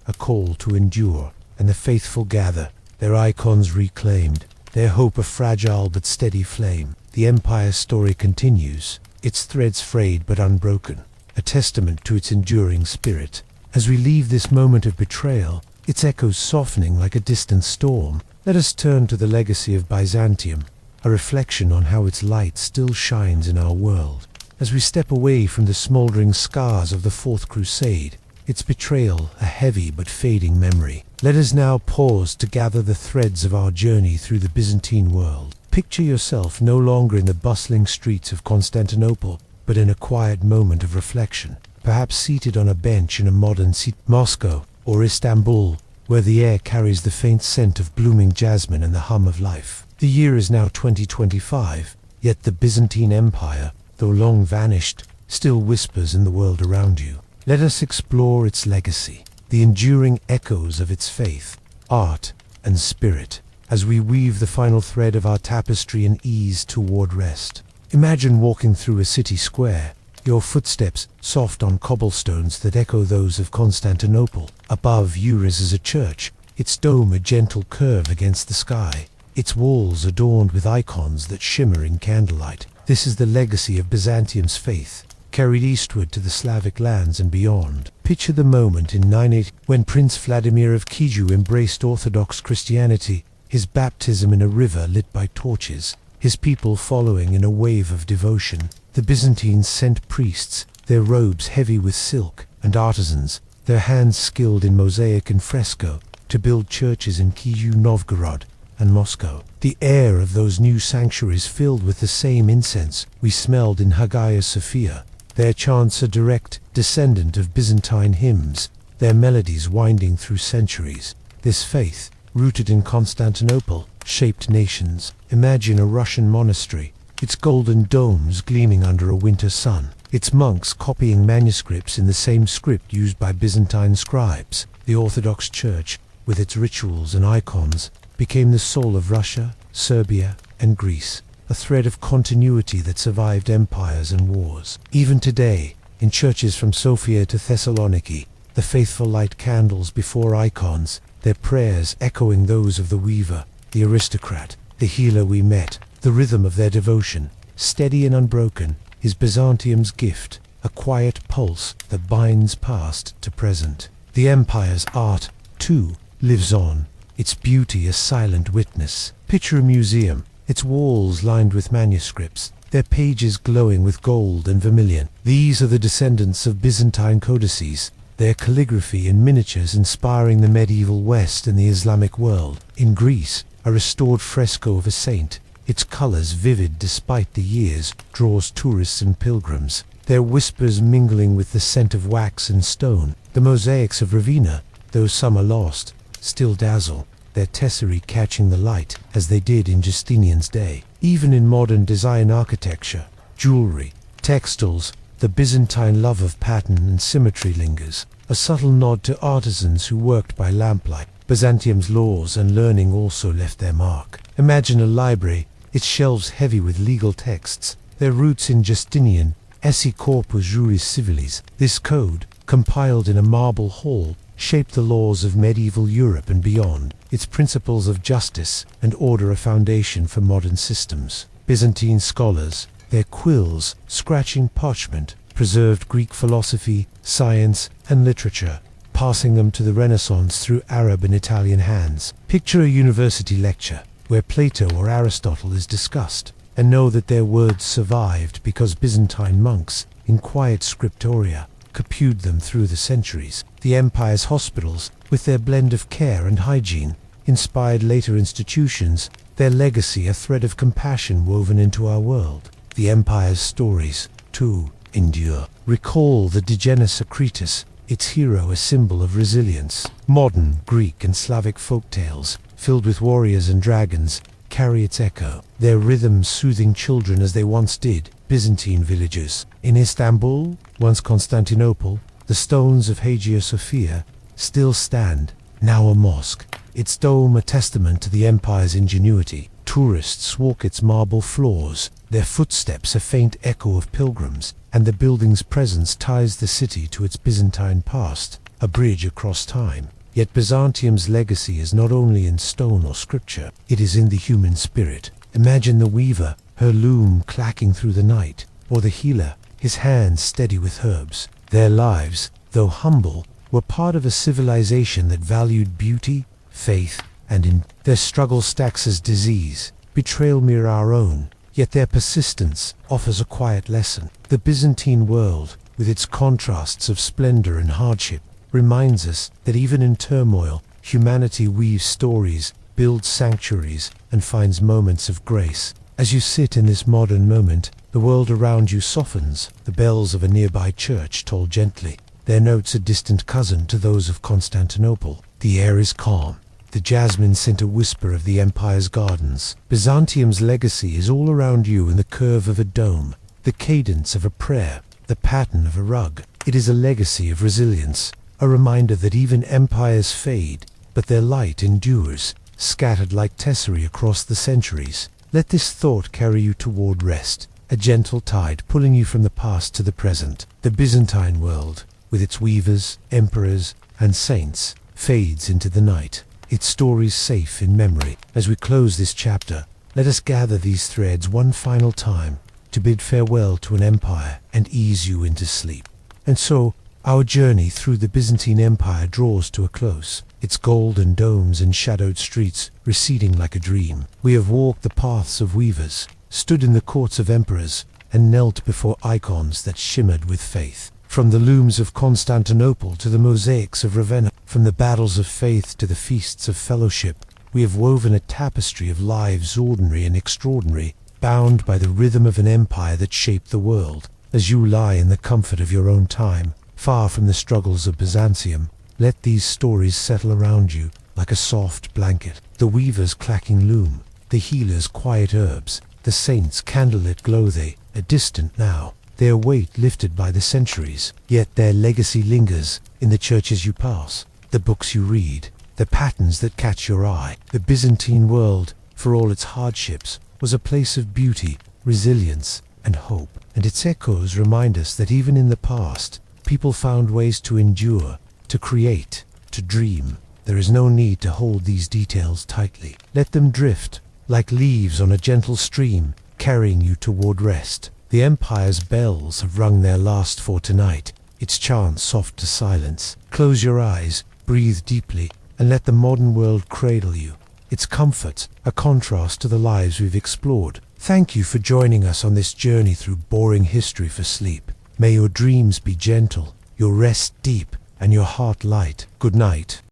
a call to endure, and the faithful gather, their icons reclaimed, their hope a fragile but steady flame. The empire's story continues, its threads frayed but unbroken, a testament to its enduring spirit. As we leave this moment of betrayal, its echoes softening like a distant storm, let us turn to the legacy of Byzantium, a reflection on how its light still shines in our world. As we step away from the smoldering scars of the Fourth Crusade, its betrayal a heavy but fading memory, let us now pause to gather the threads of our journey through the Byzantine world. Picture yourself no longer in the bustling streets of Constantinople, but in a quiet moment of reflection, perhaps seated on a bench in a modern city, Moscow or Istanbul, where the air carries the faint scent of blooming jasmine and the hum of life. The year is now 2025, yet the Byzantine Empire, though long vanished, still whispers in the world around you. Let us explore its legacy, the enduring echoes of its faith, art, and spirit, as we weave the final thread of our tapestry and ease toward rest. Imagine walking through a city square, your footsteps soft on cobblestones that echo those of Constantinople. Above you rises a church, its dome a gentle curve against the sky, its walls adorned with icons that shimmer in candlelight. This is the legacy of Byzantium's faith, carried eastward to the Slavic lands and beyond. Picture the moment in 980 when Prince Vladimir of Kiju embraced Orthodox Christianity, his baptism in a river lit by torches, his people following in a wave of devotion. The Byzantines sent priests, their robes heavy with silk, and artisans, their hands skilled in mosaic and fresco, to build churches in Kyiv, Novgorod, and Moscow. The air of those new sanctuaries filled with the same incense we smelled in Hagia Sophia, their chants a direct descendant of Byzantine hymns, their melodies winding through centuries. This faith, rooted in Constantinople, shaped nations. Imagine a Russian monastery, its golden domes gleaming under a winter sun, its monks copying manuscripts in the same script used by Byzantine scribes. The Orthodox Church, with its rituals and icons, became the soul of Russia, Serbia, and Greece, a thread of continuity that survived empires and wars. Even today, in churches from Sofia to Thessaloniki, the faithful light candles before icons, their prayers echoing those of the weaver, the aristocrat, the healer we met. The rhythm of their devotion, steady and unbroken, is Byzantium's gift, a quiet pulse that binds past to present. The empire's art, too, lives on, its beauty a silent witness. Picture a museum, its walls lined with manuscripts, their pages glowing with gold and vermilion. These are the descendants of Byzantine codices, their calligraphy in miniatures inspiring the medieval West and the Islamic world. In Greece, a restored fresco of a saint, its colors vivid despite the years, draws tourists and pilgrims, their whispers mingling with the scent of wax and stone. The mosaics of Ravenna, though some are lost, still dazzle, their tesserae catching the light as they did in Justinian's day. Even in modern design architecture, jewelry, textiles, the Byzantine love of pattern and symmetry lingers, a subtle nod to artisans who worked by lamplight. Byzantium's laws and learning also left their mark. Imagine a library, its shelves heavy with legal texts, their roots in Justinian, Esse Corpus Juris Civilis. This code, compiled in a marble hall, shaped the laws of medieval Europe and beyond. Its principles of justice and order a foundation for modern systems. Byzantine scholars, their quills scratching parchment, preserved Greek philosophy, science, and literature, passing them to the Renaissance through Arab and Italian hands. Picture a university lecture where Plato or Aristotle is discussed, and know that their words survived because Byzantine monks, in quiet scriptoria, copied them through the centuries. The empire's hospitals, with their blend of care and hygiene, inspired later institutions, their legacy a thread of compassion woven into our world. The empire's stories, too, endure. Recall the Digenis Secretus, its hero a symbol of resilience. Modern Greek and Slavic folktales, filled with warriors and dragons, carry its echo, their rhythms soothing children as they once did. Byzantine villages. In Istanbul, once Constantinople, the stones of Hagia Sophia still stand, now a mosque, its dome a testament to the empire's ingenuity. Tourists walk its marble floors, their footsteps a faint echo of pilgrims, and the building's presence ties the city to its Byzantine past, a bridge across time. Yet Byzantium's legacy is not only in stone or scripture, it is in the human spirit. Imagine the weaver, her loom clacking through the night, or the healer, his hands steady with herbs. Their lives, though humble, were part of a civilization that valued beauty, faith, and in their struggle stacks as disease, betrayal mirror our own, yet their persistence offers a quiet lesson. The Byzantine world, with its contrasts of splendor and hardship, reminds us that even in turmoil, humanity weaves stories, builds sanctuaries, and finds moments of grace. As you sit in this modern moment, the world around you softens. The bells of a nearby church toll gently, their notes a distant cousin to those of Constantinople. The air is calm. The jasmine scent a whisper of the empire's gardens. Byzantium's legacy is all around you in the curve of a dome, the cadence of a prayer, the pattern of a rug. It is a legacy of resilience, a reminder that even empires fade, but their light endures, scattered like tesserae across the centuries. Let this thought carry you toward rest, a gentle tide pulling you from the past to the present. The Byzantine world, with its weavers, emperors, and saints, fades into the night, its stories safe in memory. As we close this chapter, let us gather these threads one final time to bid farewell to an empire and ease you into sleep. And so, our journey through the Byzantine Empire draws to a close, its golden domes and shadowed streets receding like a dream. We have walked the paths of weavers, stood in the courts of emperors, and knelt before icons that shimmered with faith. From the looms of Constantinople to the mosaics of Ravenna, from the battles of faith to the feasts of fellowship, we have woven a tapestry of lives ordinary and extraordinary, bound by the rhythm of an empire that shaped the world. As you lie in the comfort of your own time, far from the struggles of Byzantium, let these stories settle around you like a soft blanket. The weaver's clacking loom, the healer's quiet herbs, the saints' candlelit glow, they are distant now, their weight lifted by the centuries, yet their legacy lingers in the churches you pass, the books you read, the patterns that catch your eye. The Byzantine world, for all its hardships, was a place of beauty, resilience, and hope, and its echoes remind us that even in the past, people found ways to endure, to create, to dream. There is no need to hold these details tightly. Let them drift, like leaves on a gentle stream, carrying you toward rest. The empire's bells have rung their last for tonight, its chant soft to silence. Close your eyes, breathe deeply, and let the modern world cradle you. Its comforts, a contrast to the lives we've explored. Thank you for joining us on this journey through boring history for sleep. May your dreams be gentle, your rest deep, and your heart light. Good night.